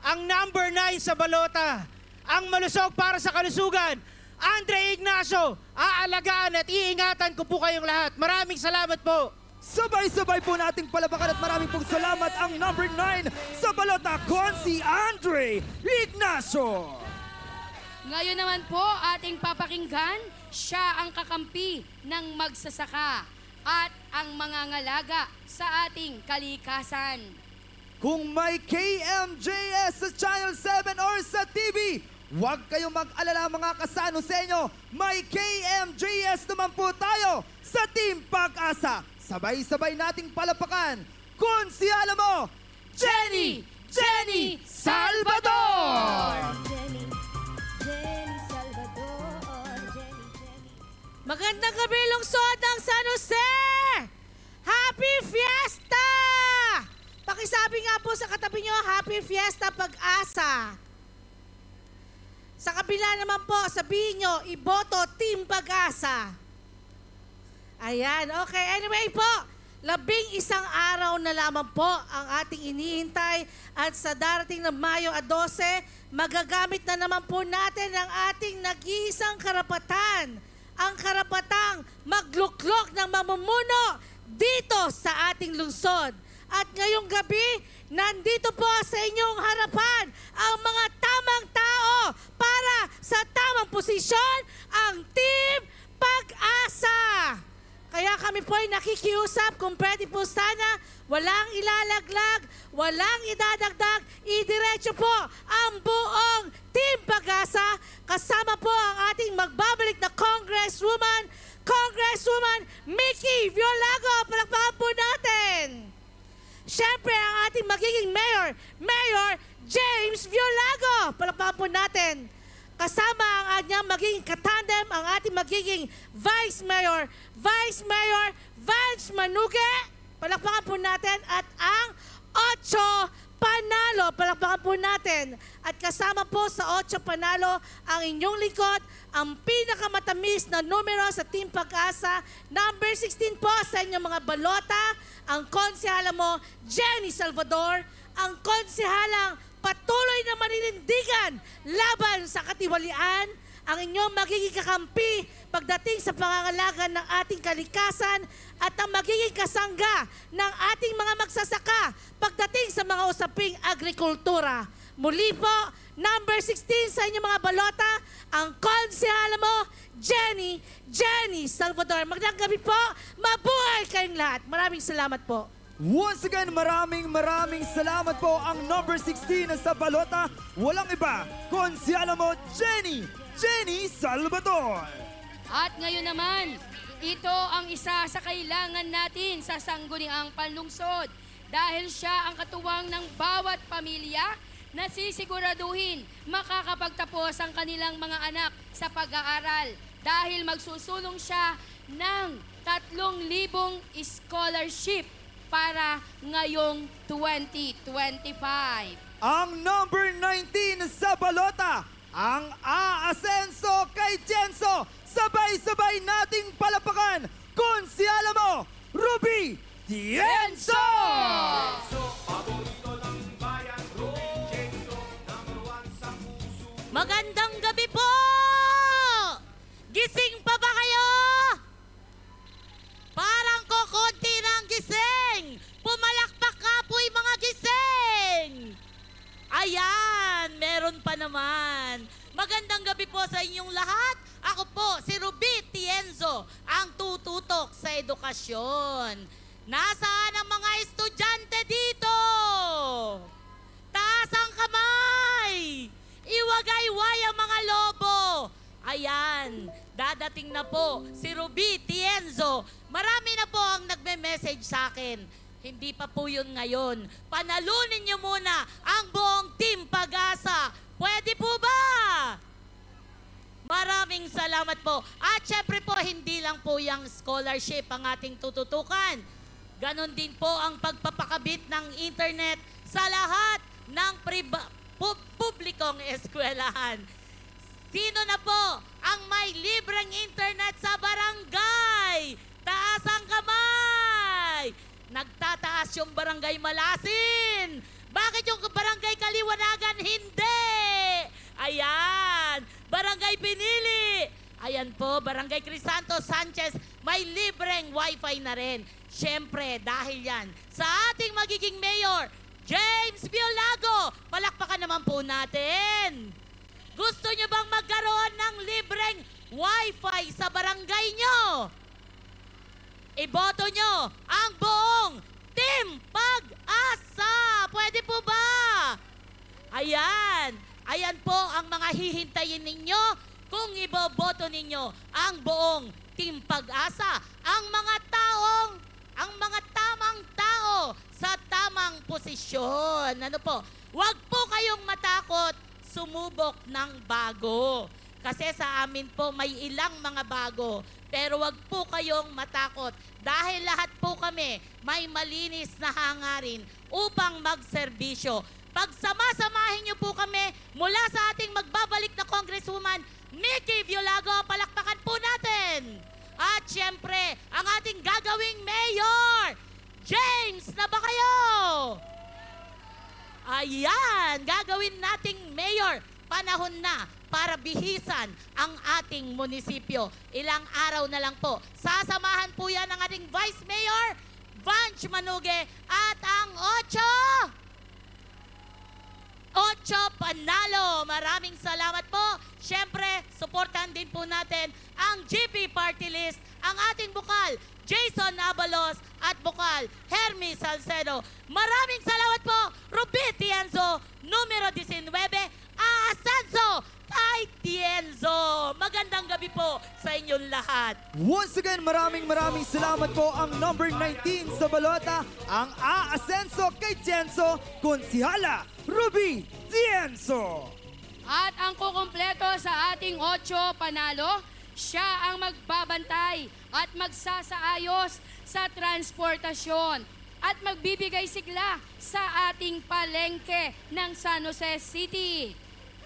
ang number 9 sa Balota, ang malusog para sa kalusugan, Andre Ignacio, aalagaan at iingatan ko po kayong lahat. Maraming salamat po. Sabay-sabay po nating palabakan at maraming pong salamat ang number 9 sa Balota, Consi Andre Ignacio. Ngayon naman po ating papakinggan, siya ang kakampi ng magsasaka at ang mangangalaga sa ating kalikasan. Kung may KMJS sa Channel 7 or sa TV, huwag kayong mag-alala mga kasanusenyo, may KMJS naman po tayo sa Team Pag-asa. Sabay-sabay nating palapakan, konsyala mo, Jenny Salvador! Magandang gabi, lungsod ng San Jose! Happy Fiesta! Pakisabi nga po sa katabi nyo, Happy Fiesta Pag-asa. Sa kabila naman po, sabihin nyo, iboto Team Pag-asa. Ayan, okay. Anyway po, 11 araw na lamang po ang ating inihintay at sa darating na Mayo 12, magagamit na naman po natin ang ating nag-iisang karapatan. Ang karapatang magluklok ng mamumuno dito sa ating lungsod. At ngayong gabi, nandito po sa inyong harapan ang mga tamang tao para sa tamang posisyon, ang Team Pag-asa. Kaya kami po ay nakikiusap kung pwede po sana walang ilalaglag, walang idadagdag, idiretso po ang buong Team Pag-asa. Kasama po ang ating magbabalik na Congresswoman Mickey Violago. Palakpakan po natin. Siyempre, ang ating magiging Mayor James Violago. Palakpakan po natin. Kasama ang ating magiging katandem, ang ating magiging Vice Mayor Vance Manuge. Palakpakan po natin. At ang 8 Panalo. Palakpakan po natin. At kasama po sa 8 Panalo ang inyong lingkod, ang pinakamatamis na numero sa Team Pag-asa. Number 16 po sa inyong mga balota, ang konsehala mo, Jenny Salvador, ang konsehalang patuloy na maninindigan laban sa katiwalian, ang inyong magiging kakampi pagdating sa pangangalaga ng ating kalikasan at ang magiging kasangga ng ating mga magsasaka pagdating sa mga usaping agrikultura. Muli po, number 16 sa inyong mga balota, ang konsehala mo, Jenny Salvador. Magandang gabi po, mabuhay kayong lahat. Maraming salamat po. Once again, maraming salamat po ang number 16 sa balota. Walang iba, konsyala mo, Jenny Salvador. At ngayon naman, ito ang isa sa kailangan natin sa sangguniang panlungsod dahil siya ang katuwang ng bawat pamilya na sisiguraduhin makakapagtapos ang kanilang mga anak sa pag-aaral dahil magsusulong siya ng 3,000 scholarship para ngayong 2025. Ang number 19 sa balota, ang aasenso kay Jenso. Sabay-sabay nating palapakan, konsyala mo, Ruby Tienzo! Magandang gabi po! Gising pa ba kayo? Parang kokonti ng gising! Pumalakpak ka po yung mga gising! Ayan, meron pa naman. Magandang gabi po sa inyong lahat. Ako po, si Ruby Tienzo, ang tututok sa edukasyon. Nasaan ang mga estudyante dito? Taas ang kamay! Iwagayway ang mga lobo! Ayan, dadating na po si Ruby Tienzo. Marami na po ang nagme-message sa akin. Hindi pa po yun ngayon. Panalunin niyo muna ang buong Team Pag-asa. Pwede po ba? Maraming salamat po. At syempre po, hindi lang po yung scholarship ang ating tututukan. Ganon din po ang pagpapakabit ng internet sa lahat ng publikong eskwelahan. Sino na po ang may libreng internet sa barangay? Taas ang kamay! Nagtataas yung barangay Malasin. Bakit yung barangay Kaliwanagan hindi? Ayan, barangay Pinili. Ayan po, barangay Crisanto Sanchez, may libreng wifi na rin. Siyempre, dahil yan sa ating magiging mayor, James Violago. Palakpakan naman po natin. Gusto nyo bang magkaroon ng libreng wifi sa barangay nyo? Iboto nyo ang buong Team Pag-asa. Pwede po ba? Ayan. Ayan po ang mga hihintayin ninyo kung iboboto ninyo ang buong Team Pag-asa. Ang mga tamang tao sa tamang posisyon. Ano po? Huwag po kayong matakot sumubok ng bago. Kasi sa amin po may ilang mga bago. Pero wag po kayong matakot dahil lahat po kami may malinis na hangarin upang magserbisyo. Pagsama-samahin niyo po kami mula sa ating magbabalik na Congresswoman Mickey Violago. Palakpakan po natin. At syempre, ang ating gagawing mayor, James, na ba kayo? Ayan, gagawin nating mayor. Panahon na para bihisan ang ating munisipyo. Ilang araw na lang po. Sasamahan po yan ng ating Vice Mayor, Vance Coach Manuge at ang 8 panalo. Maraming salamat po. Siyempre, supportan din po natin ang GP Party List, ang ating bukal, Jason Abalos at bukal, Hermes Salcedo. Maraming salamat po, Ruby Tienzo, numero 19, Asenso kay Tienzo. Magandang gabi po sa inyong lahat. Once again, maraming salamat po ang number 19 sa balota, ang Aasenso kay Tienzo, Konsihala Ruby Tienzo. At ang kukumpleto sa ating 8 panalo, siya ang magbabantay at magsasaayos sa transportasyon at magbibigay sigla sa ating palengke ng San Jose City.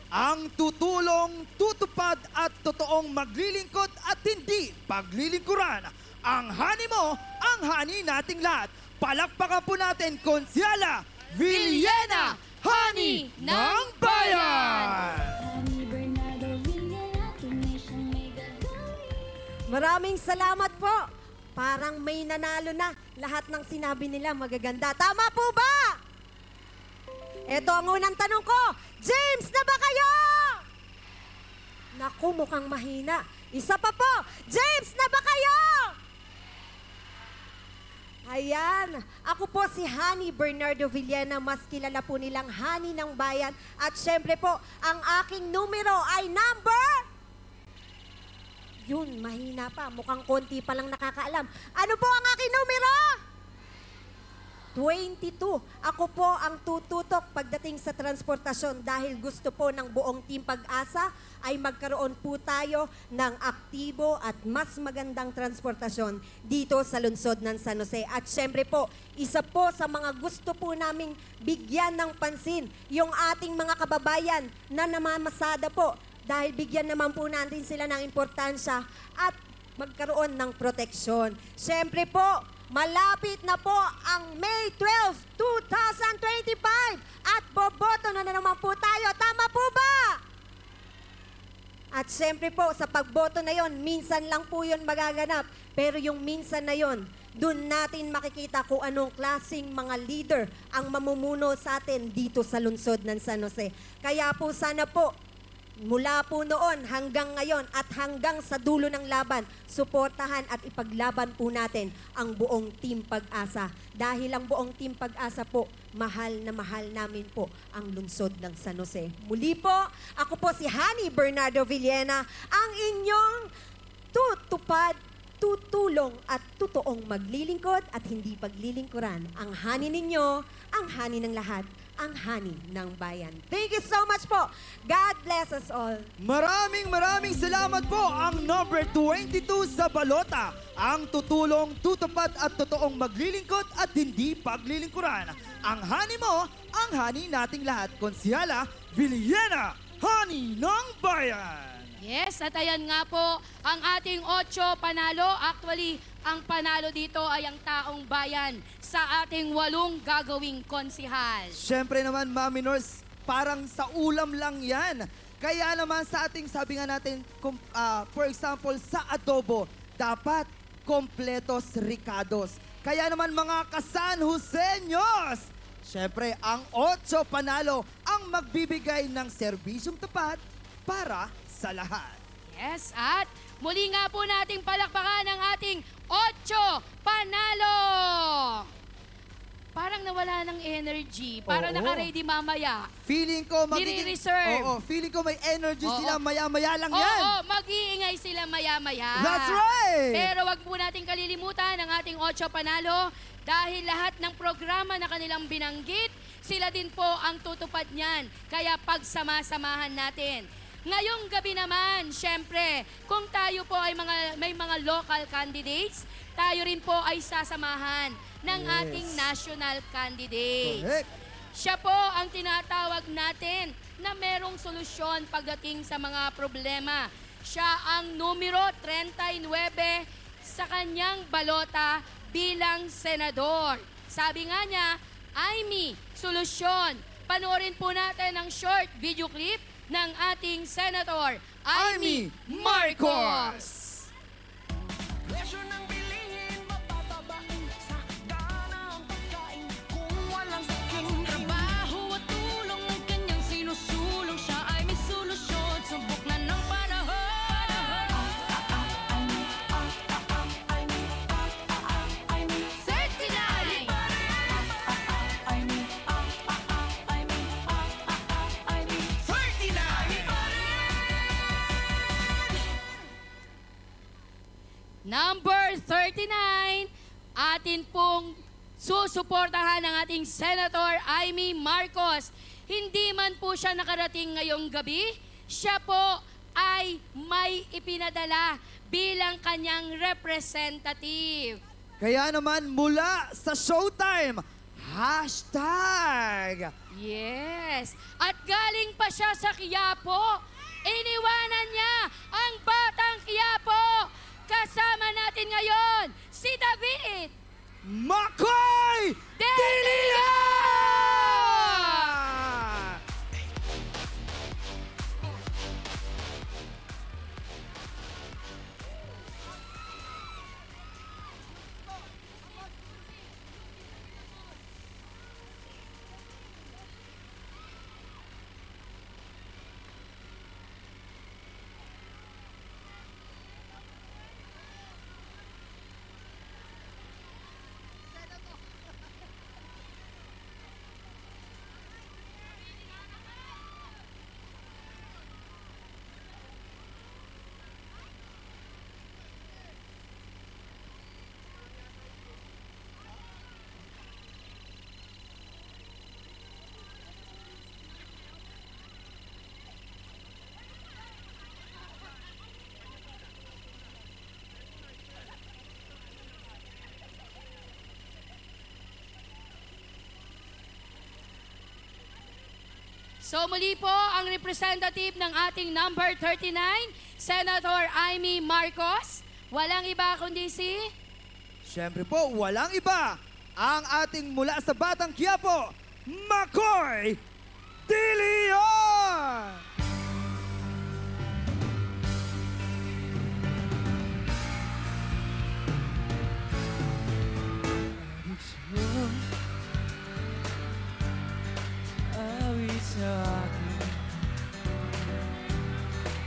Ang tutulong, tutupad at totoong maglilingkod at hindi paglilingkuran. Ang hani mo, ang hani nating lahat. Palakpakan po natin, Konsihala Villena, hani ng bayan! Maraming salamat po. Parang may nanalo na. Lahat ng sinabi nila magaganda. Tama po ba? Ito ang unang tanong ko. James na ba kayo? Naku, mukhang mahina. Isa pa po. James na ba kayo? Ayan. Ako po si Hani Bernardo Villena. Mas kilala po nilang Hani ng Bayan. At syempre po, ang aking numero ay number... Yun, mahina pa. Mukhang konti pa lang nakakaalam. Ano po ang aking numero? 22. Ako po ang tututok pagdating sa transportasyon dahil gusto po ng buong Team Pag-asa ay magkaroon po tayo ng aktibo at mas magandang transportasyon dito sa lungsod ng San Jose. At syempre po, isa po sa mga gusto po naming bigyan ng pansin yung ating mga kababayan na namamasada po dahil bigyan naman po natin sila ng importansya at magkaroon ng proteksyon. Siyempre po, malapit na po ang May 12, 2025 at boboto na naman po tayo. Tama po ba? At siyempre po, sa pagboto na yon, minsan lang po yun magaganap. Pero yung minsan na yon, dun natin makikita kung anong klaseng mga leader ang mamumuno sa atin dito sa lungsod ng San Jose. Kaya po sana po, mula po noon hanggang ngayon at hanggang sa dulo ng laban, suportahan at ipaglaban po natin ang buong Team Pag-asa. Dahil ang buong Team Pag-asa po, mahal na mahal namin po ang lungsod ng San Jose. Muli po, ako po si Hani Bernardo Villena, ang inyong tutupad, tutulong at totoong maglilingkod at hindi paglilingkuran. Ang hani ninyo, ang hani ng lahat, ang hani ng bayan. Thank you so much po. God bless us all. Maraming salamat po ang number 22 sa balota. Ang tutulong, tutupad at totoong maglilingkod at hindi paglilingkuran. Ang hani mo, ang hani nating lahat. Konsihala Villena, hani ng bayan. Yes, at ayan nga po ang ating 8 panalo. Actually, ang panalo dito ay ang taong bayan sa ating 8 gagawing konsihal. Siyempre naman, Mami Nors, parang sa ulam lang yan. Kaya naman sa ating, sabi nga natin, for example, sa adobo, dapat kompletos ricados. Kaya naman mga ka-San Joseños, siyempre, ang 8 panalo ang magbibigay ng serbisyong tapat para sa lahat. Yes, at muli nga po nating palakpakan ang ating 8 panalo. Parang nawala ng energy. Parang naka-ready mamaya. Feeling ko Nire-reserve. Oo, feeling ko may energy sila, maya-maya lang yan. Oo, mag-iingay sila maya-maya. That's right! Pero wag po nating kalilimutan ang ating 8 panalo dahil lahat ng programa na kanilang binanggit, sila din po ang tutupad niyan. Kaya pagsama-samahan natin. Ngayong gabi naman, syempre, kung tayo po ay may mga local candidates, tayo rin po ay sasamahan ng ating national candidate. Correct. Siya po ang tinatawag natin na merong solusyon pagdating sa mga problema. Siya ang numero 39 sa kanyang balota bilang senador. Sabi nga niya, Aimee, solusyon. Panoorin po natin ang short video clip ng ating Senator Aimee Marcos. Presyo ng bilihin, mapapabain sa gana. number 39, atin pong susuportahan ng ating Senator Amy Marcos. Hindi man po siya nakarating ngayong gabi, siya po ay may ipinadala bilang kanyang representative. Kaya naman mula sa Showtime, hashtag! Yes! At galing pa siya sa Quiapo. Iniwanan niya ang Batang Quiapo. Kasama natin ngayon si David Makoy Delia! So muli po ang representative ng ating number 39, Senator Amy Marcos. Walang iba kundi si... Siyempre po, walang iba ang ating mula sa Batang Quiapo, Makoy De Leon! Awit sa akin,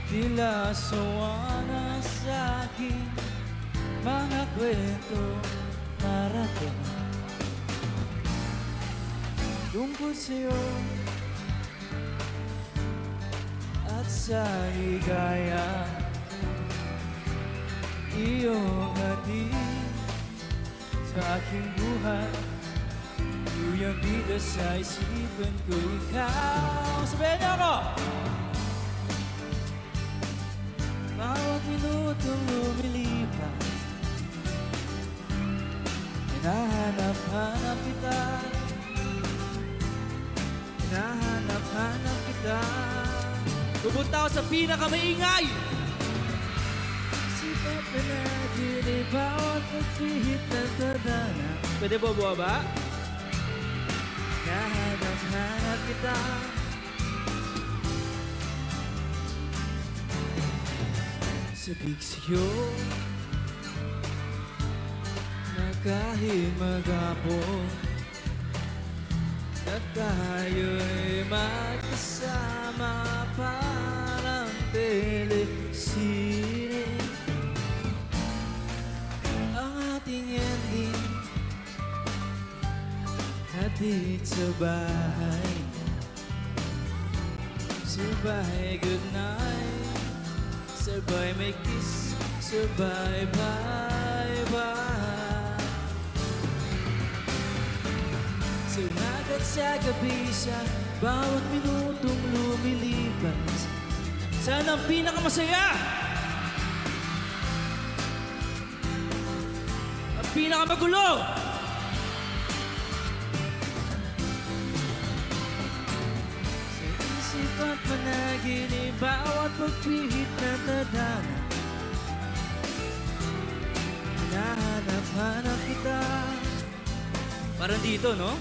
tila sawa na sa akin, mga kwento narating tungkol sa'yo at sa ligaya iyong hatid sa aking buhay. Yung bida sa isipan ko ikaw. Sabihin niyo ako! Bawat minutong lumilipas, hinahanap-hanap kita, hinahanap-hanap kita. Pupunta ako sa pinakamaingay! Sipat na natin bawat pagpihit ng tadhana. Pwede ba buwaba? Hinahanap-hanap kita, sabik sa'yo na kahit maghapon na tayo'y magkasama parang telesine. Ang ating ending hatid sa bahay, sabay good night, sabay may kiss, sabay bye-bye. Sumagat sa gabi sa bawat minutong lumilipas, sana ang pinakamasaya, ang pinakamagulo. At managinip, bawat pagpihit na tadhana, hinahanap-hanap kita. Parang dito, no?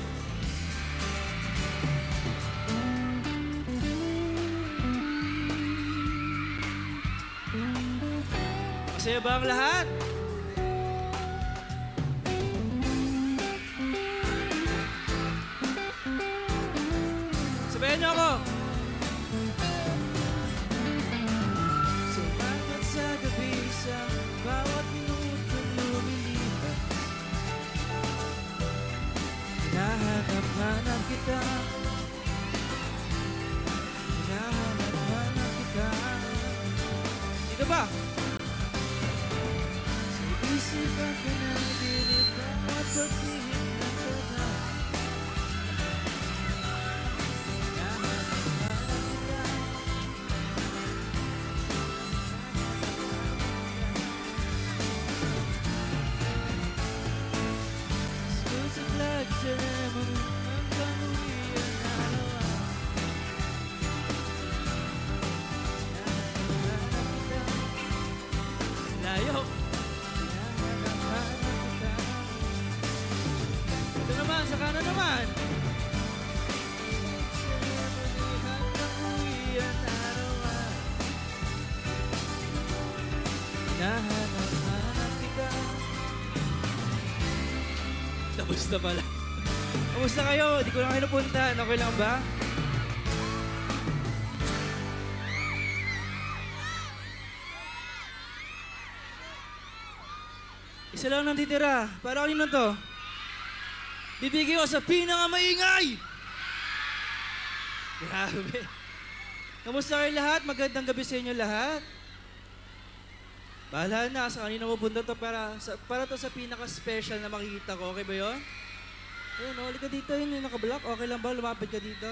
Masaya ba ang lahat? Sabihin niyo ako! Bawat minutong lumilipas, hinahanap-hanap kita, hinahanap-hanap kita. Dito ba? Sa sabihin ng ganda. Susunod ceremony hanggang uwian araw. Layo. Ito naman, sa kanan naman. Hanggang uwian araw. Nahanap kita. Tapos na pala. Kamusta kayo? Di ko lang kayo napuntahan. Okay lang ba? Isa lang nanditira. Para kanino to? Bibigay ko sa pinakamaingay! Grabe. Kamusta kayo lahat? Magandang gabi sa inyo lahat. Bahala na sa kanino pupunta to para to sa pinaka-special na makikita ko. Okay ba yun? Ayun, huli ka dito. Yun yung naka-block. Okay lang ba? Lumapit ka dito.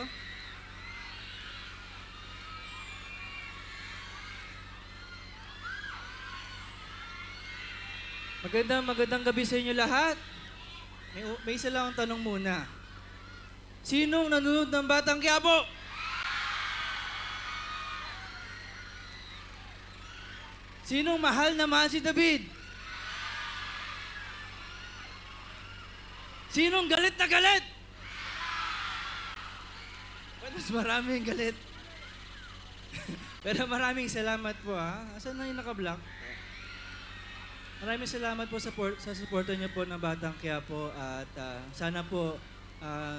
Magandang gabi sa inyo lahat. May isa lang ang tanong muna. Sinong nanonood ng Batang Quiapo? Sinong mahal na mahal si David? Sinong galit na galit? Mas maraming galit. Pero maraming salamat po ha. Asan na yung naka-block? Maraming salamat po sa suporta niyo po ng Batang Quiapo at sana po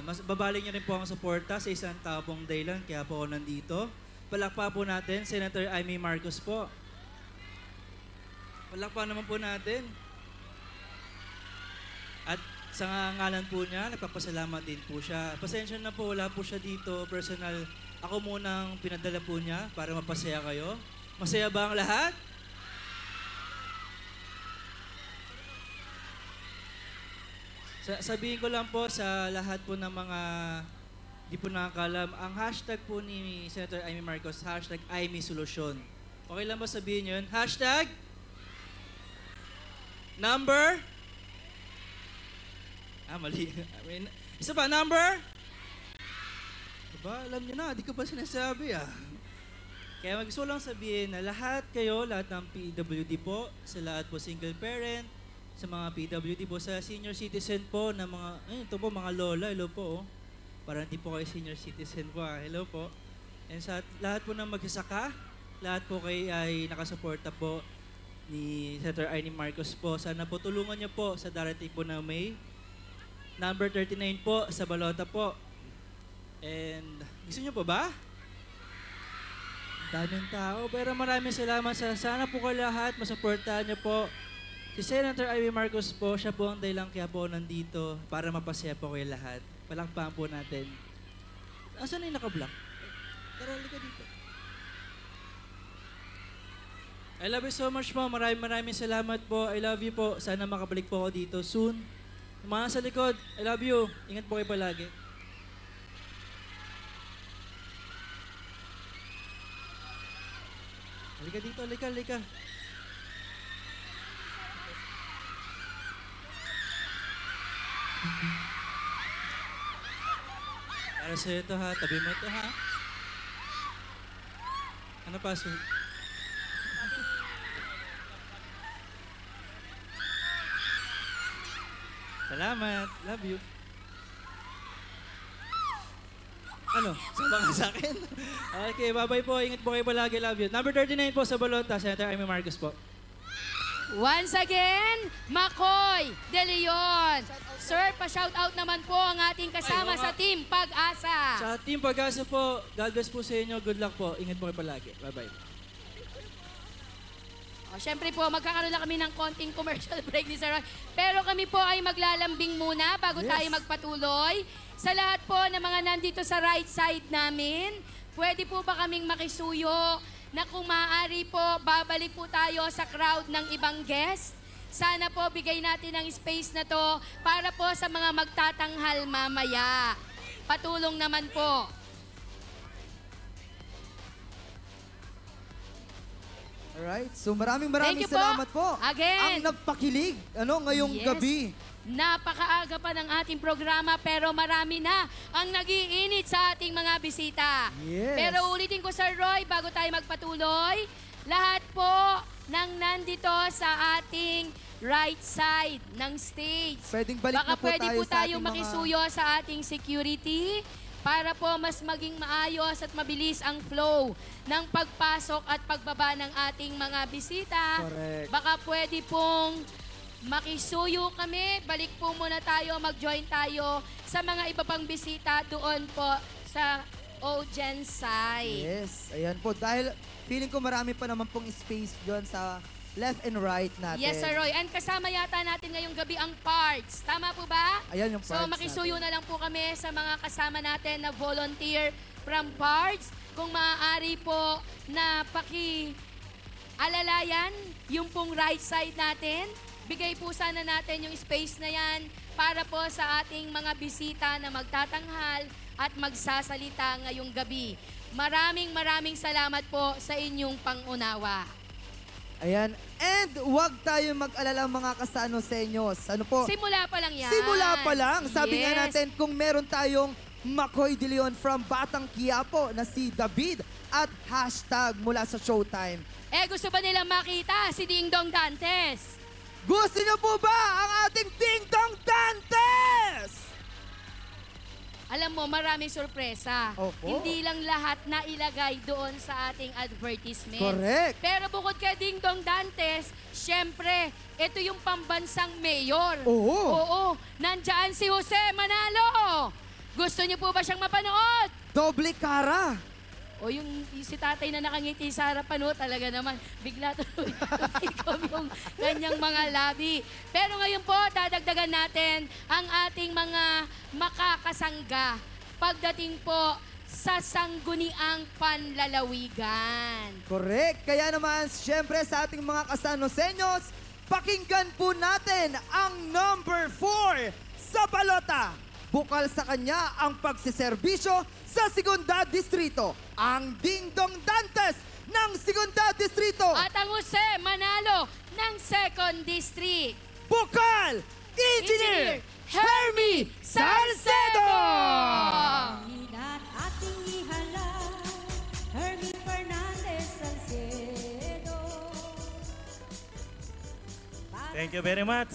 mas babalik niyo rin po ang suporta sa isang tao pong dahilan kaya po ako nandito. Palakpa po natin, Senator Amy Marcos po. Palakpa naman po natin. At sa ngalan po niya, nagpapasalamat din po siya. Pasensya na po, wala po siya dito. Personal, ako munang pinadala po niya para mapasaya kayo. Masaya ba ang lahat? Sabihin ko lang po sa lahat po ng mga di po nakakalam, ang hashtag po ni Senator Amy Marcos, hashtag #AimySolusyon. Okay lang ba sabihin yun? Hashtag number mali. Isa pa, number? Diba, alam niyo na, di ko pa sinasabi Kaya gusto lang sabihin na lahat kayo, lahat ng PWD po, sa lahat po single parent, sa mga PWD po, sa senior citizen po na mga, ito po mga lola, hello po Parang hindi po kayo senior citizen po hello po. And sa lahat po ng magsasaka, lahat po kayo ay nakasuporta po ni Senator Amy Marcos po. Sana po tulungan niyo po sa darating po na May. Number 39 po, sa balota po. And gusto niyo po ba? Daming tao, pero maraming salamat sana po kayo lahat, masuportahan niyo po. Si Senator Amy Marcos po, siya po ang dahilan kaya po nandito para mapasaya po kayo lahat. Palakpakan po natin. Asan na yung naka-block? Tara, halika dito. I love you so much po. Maraming salamat po. I love you po. Sana makabalik po ako dito soon. Yung mga sa likod, I love you. Ingat po kayo palagi. Halika dito, halika. Para sa'yo ito ha, tabi mo ito ha. Ano pa? Salamat, love you. Ano? Sama ka sa akin? Okay, bye-bye po. Ingat po kayo palagi. Love you. Number 39 po sa balota, Senator Amy Marcos po. Once again, Makoy De Leon. Sir, pa-shoutout naman po ang ating kasama sa Team Pag-asa. Sa Team Pag-asa po, God bless po sa inyo. Good luck po. Ingat po kayo palagi. Bye-bye. Siyempre po, magkakaroon lang kami ng konting commercial break ni Sir Roy. Pero kami po ay maglalambing muna bago tayo magpatuloy. Sa lahat po ng mga nandito sa right side namin, pwede po ba kaming makisuyo na kung maaari po, babalik po tayo sa crowd ng ibang guest sana po bigay natin ang space na to para po sa mga magtatanghal mamaya. Patulong naman po. Alright, so maraming Thank you po. salamat po. Again. Ang nagpakilig ngayong Yes. gabi. Napakaaga pa ng ating programa pero marami na ang nagiinit sa ating mga bisita. Yes. Pero ulitin ko, Sir Roy, bago tayo magpatuloy, lahat po ng nandito sa ating right side ng stage. Pwedeng balik Baka na po pwede tayo po sa tayong ating mga- makisuyo sa ating security para po mas maging maayos at mabilis ang flow ng pagpasok at pagbaba ng ating mga bisita. Correct. Baka pwede pong makisuyo kami. Balik po muna tayo, mag-join tayo sa mga iba pang bisita doon po sa audience side. Yes, ayan po. Dahil feeling ko marami pa naman pong space doon sa left and right natin. Yes, Sir Roy. And kasama yata natin ngayong gabi ang parts. Tama po ba? Ayan yung So, parts makisuyo natin. na lang po kami sa mga kasama natin na volunteer from parts. Kung maaari po na alalayan yung pong right side natin. Bigay po sana natin yung space na yan para po sa ating mga bisita na magtatanghal at magsasalita ngayong gabi. Maraming salamat po sa inyong pangunawa. Ayan. And huwag tayo mag-alala mga kasanosenyos. Ano po? Simula pa lang yan. Simula pa lang. Sabi nga Yes. natin, kung meron tayong Makoy De Leon from Batang Quiapo na si David at hashtag mula sa Showtime. Gusto ba nilang makita si Ding Dong Dantes? Gusto niyo po ba ang ating Ding Dong Dantes? Alam mo, maraming sorpresa. Opo. Hindi lang lahat na ilagay doon sa ating advertisement. Correct. Pero bukod kay Ding Dong Dantes, syempre, ito yung pambansang mayor. Oo. Oo. Nandyan si Jose Manalo. Gusto niyo po ba siyang mapanood? Doble cara. O yung si tatay na nakangiti sa harapan, talaga naman, bigla tuloy yung kanyang mga labi. Pero ngayon po, dadagdagan natin ang ating mga makakasangga pagdating po sa sangguniang panlalawigan. Correct. Kaya naman, syempre sa ating mga kasanosenyos, pakinggan po natin ang number 4 sa balota. Bukal sa kanya ang pagsiservisyo sa Segunda Distrito. Ang Ding Dong Dantes ng Segunda Distrito. At ang Jose Manalo ng 2nd District. Bukal, Engineer Hermie Salcedo! At ating ihala, Hermie Fernandez Salcedo. Thank you very much.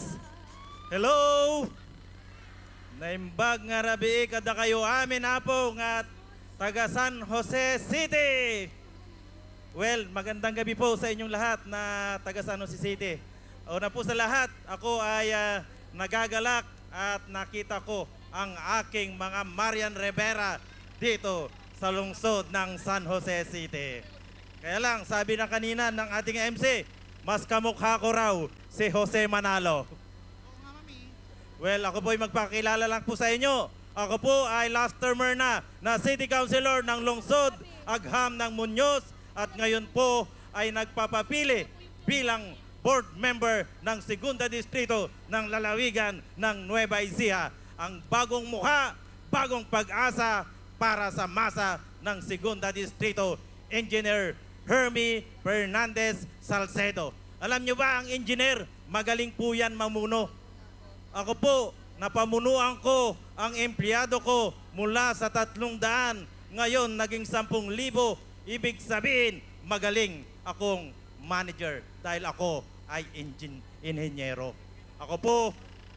Hello! Naimbag nga rabi kada kayo amin apo nga taga San Jose City. Well, magandang gabi po sa inyong lahat na taga San Jose City. Una po sa lahat, ako ay nagagalak at nakita ko ang aking mga Marian Rivera dito sa lungsod ng San Jose City. Kaya lang, sabi na kanina ng ating MC, mas kamukha ko raw si Jose Manalo. Well, ako po ay magpakilala lang po sa inyo. Ako po ay last termer na City Councilor ng Lungsod, Agham ng Muñoz at ngayon po ay nagpapapili bilang board member ng Segunda Distrito ng Lalawigan ng Nueva Ecija. Ang bagong mukha, bagong pag-asa para sa masa ng Segunda Distrito, Engineer Hermie Fernandez Salcedo. Alam nyo ba ang engineer, magaling po yan mamuno. Ako po, napamunuan ko ang empleyado ko mula sa 300, ngayon naging 10,000. Ibig sabihin, magaling akong manager dahil ako ay inhinyero. Ako po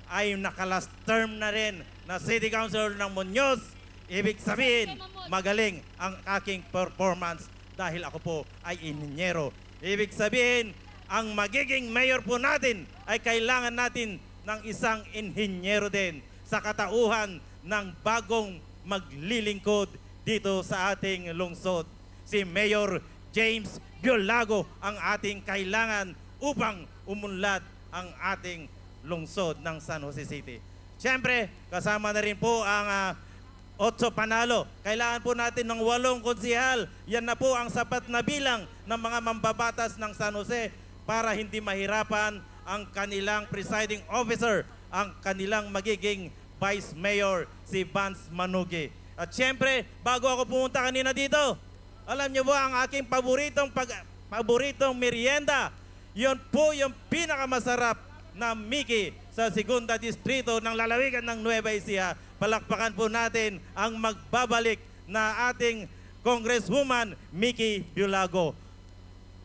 ay nakalast term na rin na City Councilor ng Muñoz. Ibig sabihin, magaling ang aking performance dahil ako po ay inhinyero. Ibig sabihin, ang magiging mayor po natin ay kailangan natin ng isang inhinyero din sa katauhan ng bagong maglilingkod dito sa ating lungsod. Si Mayor James Giolago ang ating kailangan upang umunlad ang ating lungsod ng San Jose City. Siyempre, kasama na rin po ang 8 panalo. Kailangan po natin ng 8 konsihal. Yan na po ang sapat na bilang ng mga mambabatas ng San Jose para hindi mahirapan ang kanilang presiding officer, ang kanilang magiging Vice Mayor, si Vance Manugi. At syempre, bago ako pumunta kanina dito, alam niyo ba ang aking paboritong merienda? Yon po yung pinakamasarap na Mickey sa Segunda Distrito ng lalawigan ng Nueva Ecija. Palakpakan po natin ang magbabalik na ating Congresswoman Mickey Biolago.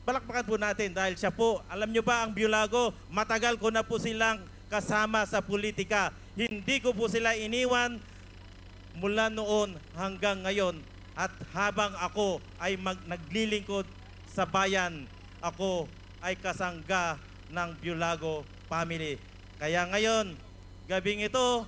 Palakpakan po natin dahil siya po, alam niyo ba ang Biolago, matagal ko na po silang kasama sa politika. Hindi ko po sila iniwan mula noon hanggang ngayon. At habang ako ay naglilingkod sa bayan, ako ay kasangga ng Biolago family. Kaya ngayon, gabing ito,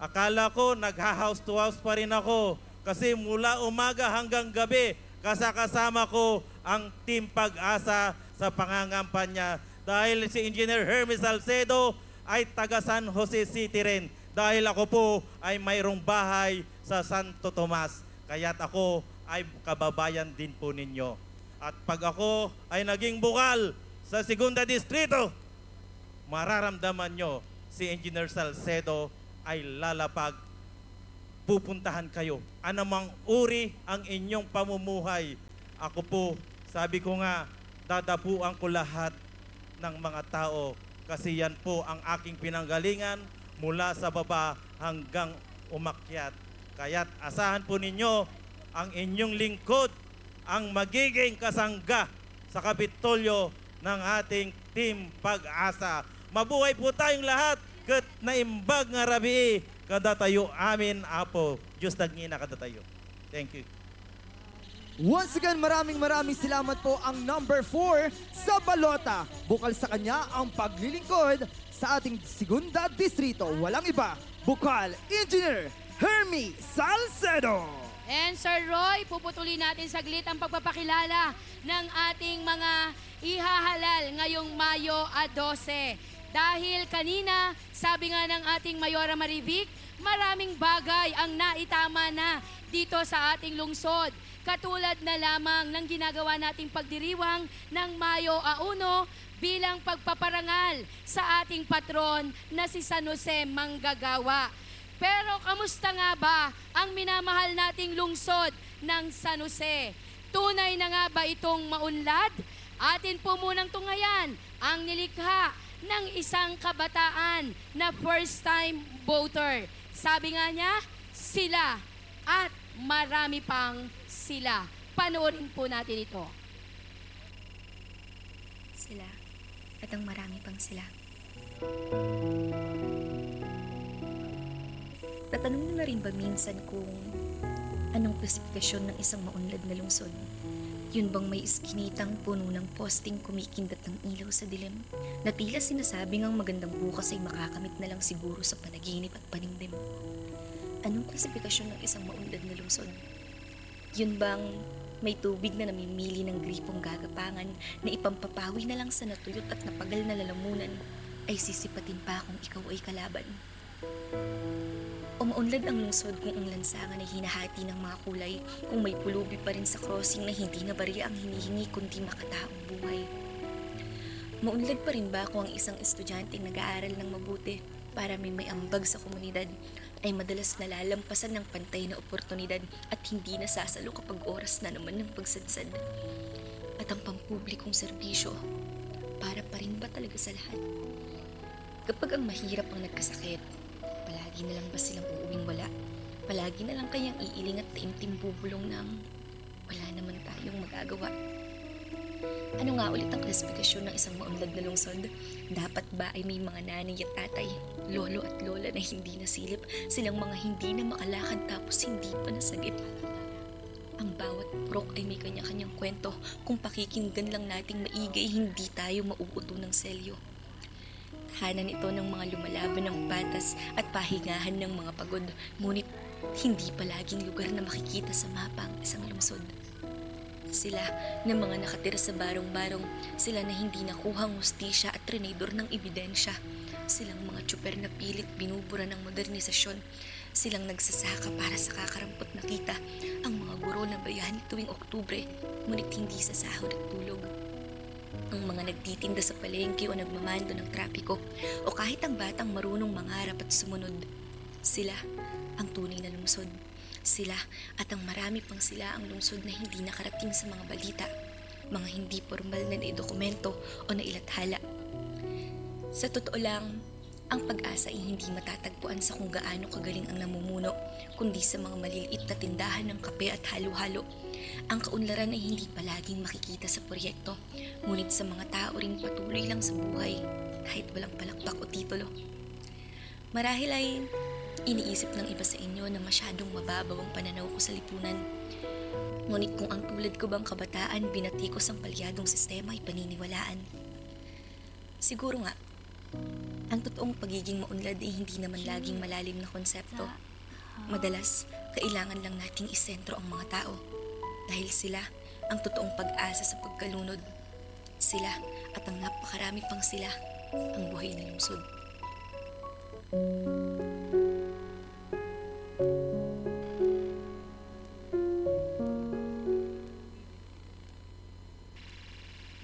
akala ko nagha-house to house pa rin ako. Kasi mula umaga hanggang gabi, kasama ko ang Team Pag-asa sa pangangampanya. Dahil si Engineer Hermes Salcedo ay taga San Jose City rin. Dahil ako po ay mayroong bahay sa Santo Tomas. Kaya't ako ay kababayan din po ninyo. At pag ako ay naging bukal sa Segunda Distrito, mararamdaman nyo si Engineer Salcedo ay lalapag. Pupuntahan kayo. Anumang uri ang inyong pamumuhay. Ako po, sabi ko nga, dadapuan ko lahat ng mga tao kasi yan po ang aking pinanggalingan mula sa baba hanggang umakyat. Kaya't asahan po ninyo ang inyong lingkod, ang magiging kasangga sa Kapitolyo ng ating Team Pag-asa. Mabuhay po tayong lahat ket naimbag nga rabii kadatayo amin apo. Diyos tagngina kadatayo. Thank you. Once again, maraming salamat po ang number 4 sa balota. Bukal sa kanya ang paglilingkod sa ating Segunda Distrito. Walang iba, Bukal Engineer Hermes Salcedo. And Sir Roy, puputulin natin saglit ang pagpapakilala ng ating mga ihahalal ngayong Mayo 12. Dahil kanina, sabi nga ng ating Mayora Marivic, maraming bagay ang naitama na dito sa ating lungsod. Katulad na lamang ng ginagawa nating pagdiriwang ng Mayo 1 bilang pagpaparangal sa ating patron na si San Jose Manggagawa. Pero kamusta nga ba ang minamahal nating lungsod ng San Jose? Tunay na nga ba itong maunlad? Atin po munang tunghayan ang nilikha ng isang kabataan na first-time voter. Sabi nga niya, sila at marami pang sila. Panoorin po natin ito. Sila at ang marami pang sila. Natanong mo na rin ba minsan kung anong klasifikasyon ng isang maunlad na lungsod? Yun bang may iskinitang puno ng posting kumikindat ng ilaw sa dilim? Na tila sinasabing ang magandang bukas ay makakamit na lang siguro sa panaginip at panimdim? Anong klasifikasyon ng isang maunlad na lungsod? Yun bang may tubig na namimili ng gripong gagapangan na ipampapawi na lang sa natuyot at napagal na lalamunan ay sisipatin pa kung ikaw ay kalaban? O maunlad ang lungsod kung ang lansangan ay hinahati ng mga kulay, kung may pulubi pa rin sa crossing na hindi na bariya ang hinihingi kundi makataong buhay? Maunlad pa rin ba kung ang isang estudyanteng nag-aaral ng mabuti para may ambag sa komunidad ay madalas nalalampasan ng pantay na oportunidad at hindi nasasalo kapag oras na naman ng pagsadsad? At ang pampublikong serbisyo, para pa rin ba talaga sa lahat? Kapag ang mahirap ang nagkasakit, palagi na lang ba silang uuwing wala? Palagi na lang kayang iiling at taimtim bubulong ng wala naman tayong magagawa? Ano nga ulit ang klasifikasyon ng isang maunlad na lungsod? Dapat ba ay may mga nanay at tatay, lolo at lola na hindi nasilip, silang mga hindi na makalakad tapos hindi pa nasagip? Ang bawat prok ay may kanya-kanyang kwento. Kung pakikinggan lang nating maigay, hindi tayo mauuto ng selyo. Tahanan ito ng mga lumalaban ng patas at pahingahan ng mga pagod, ngunit hindi palaging lugar na makikita sa mapa ang isang lungsod. Sila na mga nakatira sa barong-barong, sila na hindi nakuhang hustisya at trinidor ng ebidensya, silang mga tsuper na pilit binubura ng modernisasyon, silang nagsasaka para sa kakarampot na kita, ang mga guro na bayani tuwing Oktubre, ngunit hindi sa sahod at tulog. ang mga nagtitinda sa palengke o nagmamando ng trapiko, o kahit ang batang marunong mangarap at sumunod. Sila ang tunay na lungsod. Sila at ang marami pang sila ang lungsod na hindi nakarating sa mga balita, mga hindi formal na naidokumento o nailathala. Sa totoo lang, ang pag-asa ay hindi matatagpuan sa kung gaano kagaling ang namumuno, kundi sa mga maliliit na tindahan ng kape at halo-halo. Ang kaunlaran ay hindi palaging makikita sa proyekto, ngunit sa mga tao ring patuloy lang sa buhay, kahit walang palakpak o titulo. Marahil ay iniisip ng iba sa inyo na masyadong mababaw ang pananaw ko sa lipunan. Ngunit kung ang tulad ko bang kabataan binatikos ang palyadong sistema ay paniniwalaan. Siguro nga, ang totoong pagiging maunlad ay hindi naman laging malalim na konsepto. Madalas, kailangan lang nating isentro ang mga tao dahil sila ang totoong pag-asa sa pagkalunod. Sila at ang napakarami pang sila ang buhay na lungsod.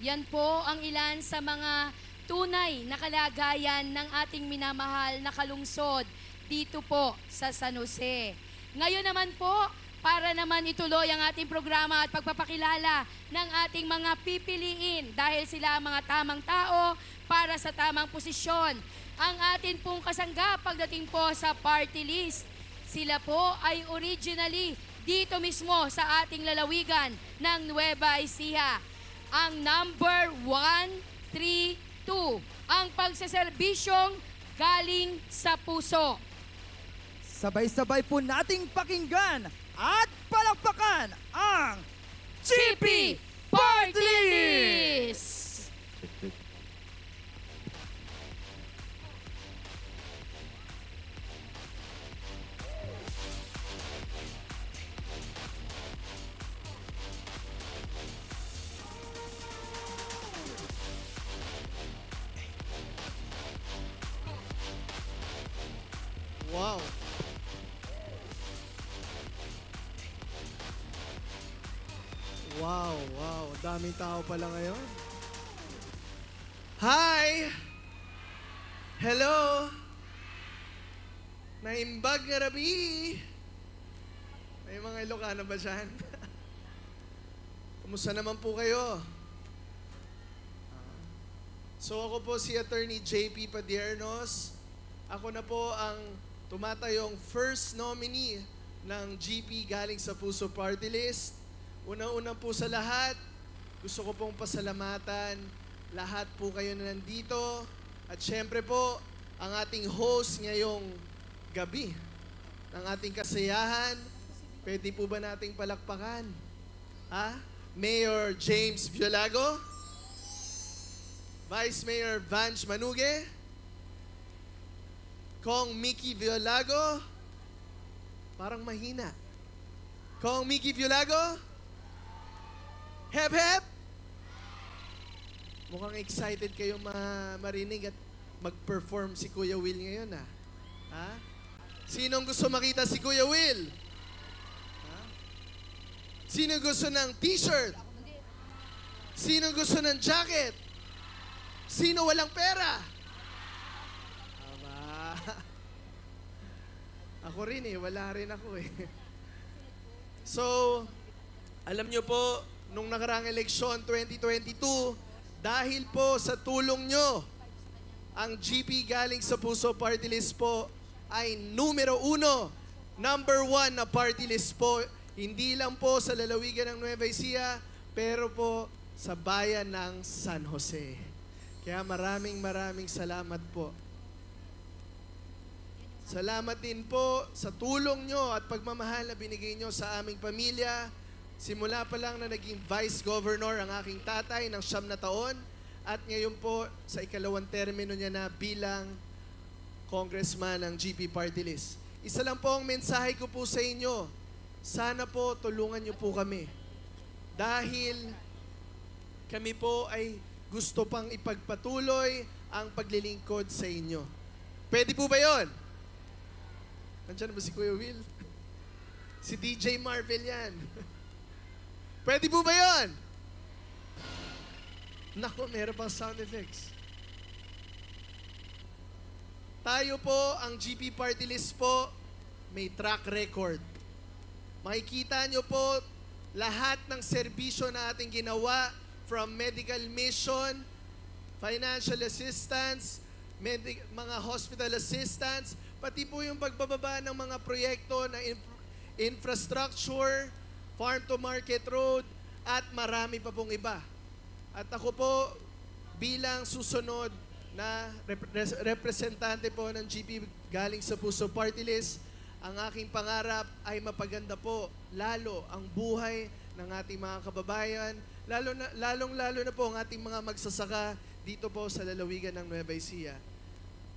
Yan po ang ilan sa mga tunay na kalagayan ng ating minamahal na kalungsod dito po sa San Jose. Ngayon naman po, para naman ituloy ang ating programa at pagpapakilala ng ating mga pipiliin dahil sila ang mga tamang tao para sa tamang posisyon. Ang atin pong kasangga pagdating po sa party list. Sila po ay originally dito mismo sa ating lalawigan ng Nueva Ecija. Ang number 132, ang pagsaserbisyong galing sa puso. Sabay-sabay po nating pakinggan at palakpakan ang GP Party List! Wow. Wow, wow. Daming tao pala ngayon. Hi! Hello! Naimbag nga rabi! May mga Ilocano ba dyan? Kumusta naman po kayo? So ako po si Attorney JP Padiernos. Ako na po ang tumatayong first nominee ng GP Galing sa Puso Party List. Unang-unang po sa lahat, gusto ko pong pasalamatan lahat po kayo na nandito. At syempre po, ang ating host ngayong gabi ng ating kasiyahan. Pwede po ba nating palakpakan? Ha? Mayor James Violago, Vice Mayor Vange Manuge, Kong Mickey Violago, parang mahina. Kong Mickey Violago, hep hep! Mukhang excited kayong marinig at mag-perform si Kuya Will ngayon, ha? Ha? Sinong gusto makita si Kuya Will? Ha? Sino gusto ng t-shirt? Sino gusto ng jacket? Sino walang pera? Aba. Ako rin wala rin ako So, alam nyo po, nung nakaraang eleksyon 2022, dahil po sa tulong nyo, ang GP Galing sa Puso Party List po ay numero 1, number 1 na party list po. Hindi lang po sa lalawigan ng Nueva Ecija, pero po sa bayan ng San Jose. Kaya maraming salamat po. Salamat din po sa tulong nyo at pagmamahal na binigay nyo sa aming pamilya. Simula pa lang na naging Vice Governor ang aking tatay ng 9 na taon at ngayon po sa ikalawang termino niya na bilang Congressman ng GP Party List. Isa lang po ang mensahe ko po sa inyo. Sana po tulungan niyo po kami. Dahil kami po ay gusto pang ipagpatuloy ang paglilingkod sa inyo. Pwede po ba yun? Nandiyan ba si Kuya Will? Si DJ Marvel yan. Pwede po ba yun? Nako, meron pang sound effects. Tayo po, ang GP Party List po, may track record. Makikita nyo po lahat ng serbisyo na ating ginawa from medical mission, financial assistance, mga hospital assistance, pati po yung pagbababa ng mga proyekto na infrastructure, farm-to-market road, at marami pa pong iba. At ako po, bilang susunod na representante po ng GP galing sa Puso Party List, ang aking pangarap ay mapaganda po lalo ang buhay ng ating mga kababayan, lalong-lalo na po ang ating mga magsasaka dito po sa lalawigan ng Nueva Ecija.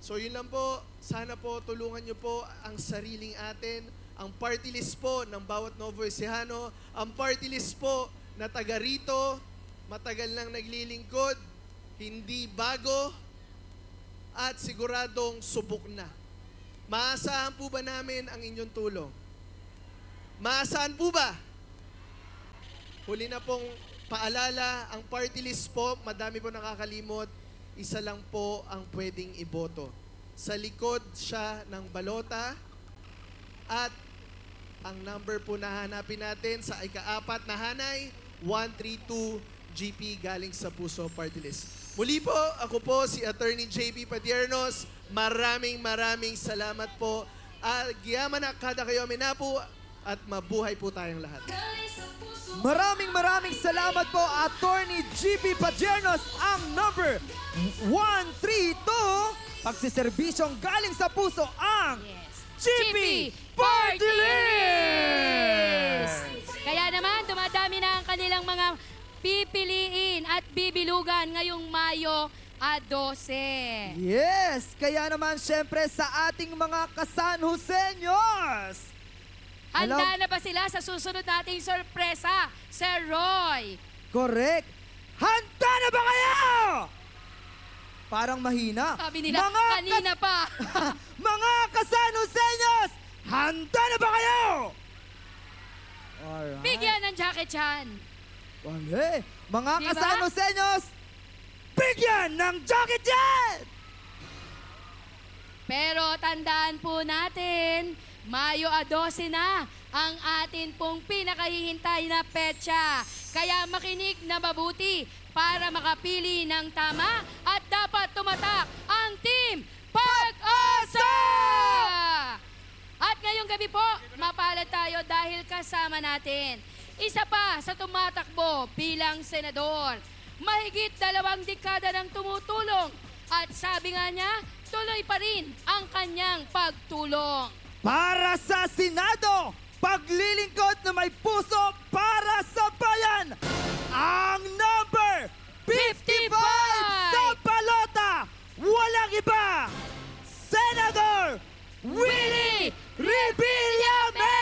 So yun lang po, sana po tulungan nyo po ang sariling atin, ang party list po ng bawat Novo Ecijano, ang party list po na taga rito, matagal nang naglilingkod, hindi bago, at siguradong subok na. Maasahan po ba namin ang inyong tulong? Maasahan po ba? Huli na pong paalala, ang party list po, madami po nakakalimot, isa lang po ang pwedeng iboto. Sa likod siya ng balota at ang number po na hanapin natin sa ika-4 na hanay, 132 GP galing sa Puso Party List. Muli po, ako po si Attorney JB Padiernos. Maraming salamat po. Giyaman na kada kayo minapo at mabuhay po tayong lahat. Maraming salamat po, Attorney GP Padiernos, ang number 132. Pagsiserbisyong galing sa puso ang GP Party List! Kaya naman, dumadami na ang kanilang mga pipiliin at bibilugan ngayong Mayo 12. Yes! Kaya naman, syempre, sa ating mga Kasan Joseños! Handa na ba sila sa susunod nating sorpresa, Sir Roy? Correct! Handa na ba kayo? Parang mahina. Sabi nila, kanina pa. Mga Kasan Joseños! Handa na ba kayo? Alright. Bigyan ng jacket yan. Wale. Mga Diba? Kasan Joseños, bigyan ng jacket yan! Pero tandaan po natin, Mayo 12 na ang atin pong pinakahihintay na petsa. Kaya makinig na mabuti para makapili ng tama at dapat tumatak ang Team Pag-asa! At ngayong gabi po, mapalad tayo dahil kasama natin isa pa sa tumatakbo bilang senador. Mahigit 2 dekada nang tumutulong at sabi nga niya, tuloy pa rin ang kanyang pagtulong. Para sa Senado, paglilingkod na may puso para sa bayan, ang number 55 sa balota, walang iba, Senator Willie Revillame!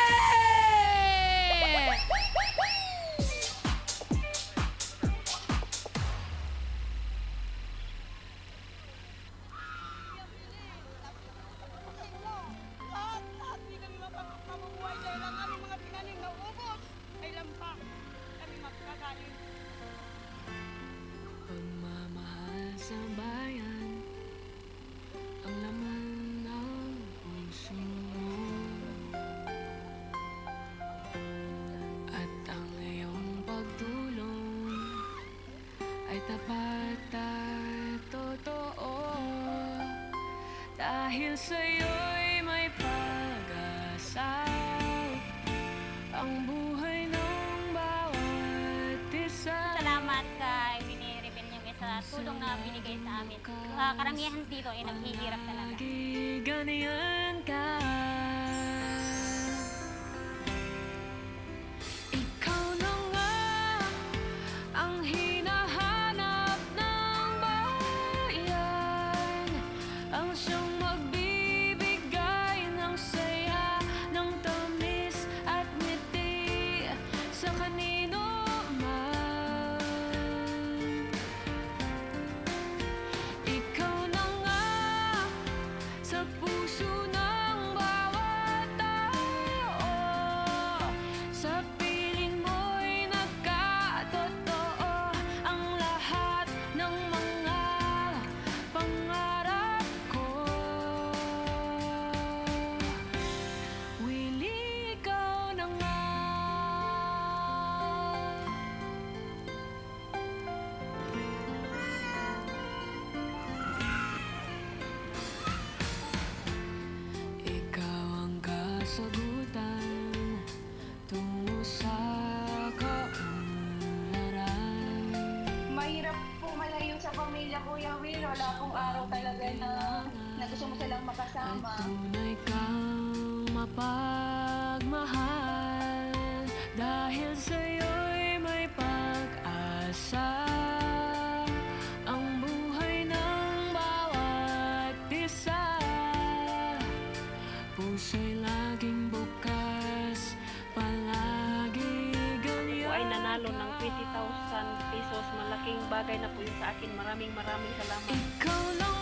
Pagmamahal sa bayan, ang laman ng puso mo. At ang iyong pagtulong ay tapat at totoo. Dahil sa'yo'y may pag-asa ang buhay ng bawat isa. Salamat kay Winnie Revillame sa tulong na binigay sa amin. Karamihan dito ay naghihirap talaga. Ganyan ka. Ikaw na nga ang hinahanap ng bayan, ang siyang magbibigay ng saya, ng tamis at ngiti sa kanino man. Ikaw na nga sa puso na gusto mo silang makasama. At tunay kang mapagmahal, dahil sa'yo'y may pag-asa. Ang buhay ng bawat isa, puso'y laging bukas, palagi ganyan. Po ay nanalo ng 20,000 pesos. Malaking bagay na po yun sa akin. Maraming salamat. Ikaw lang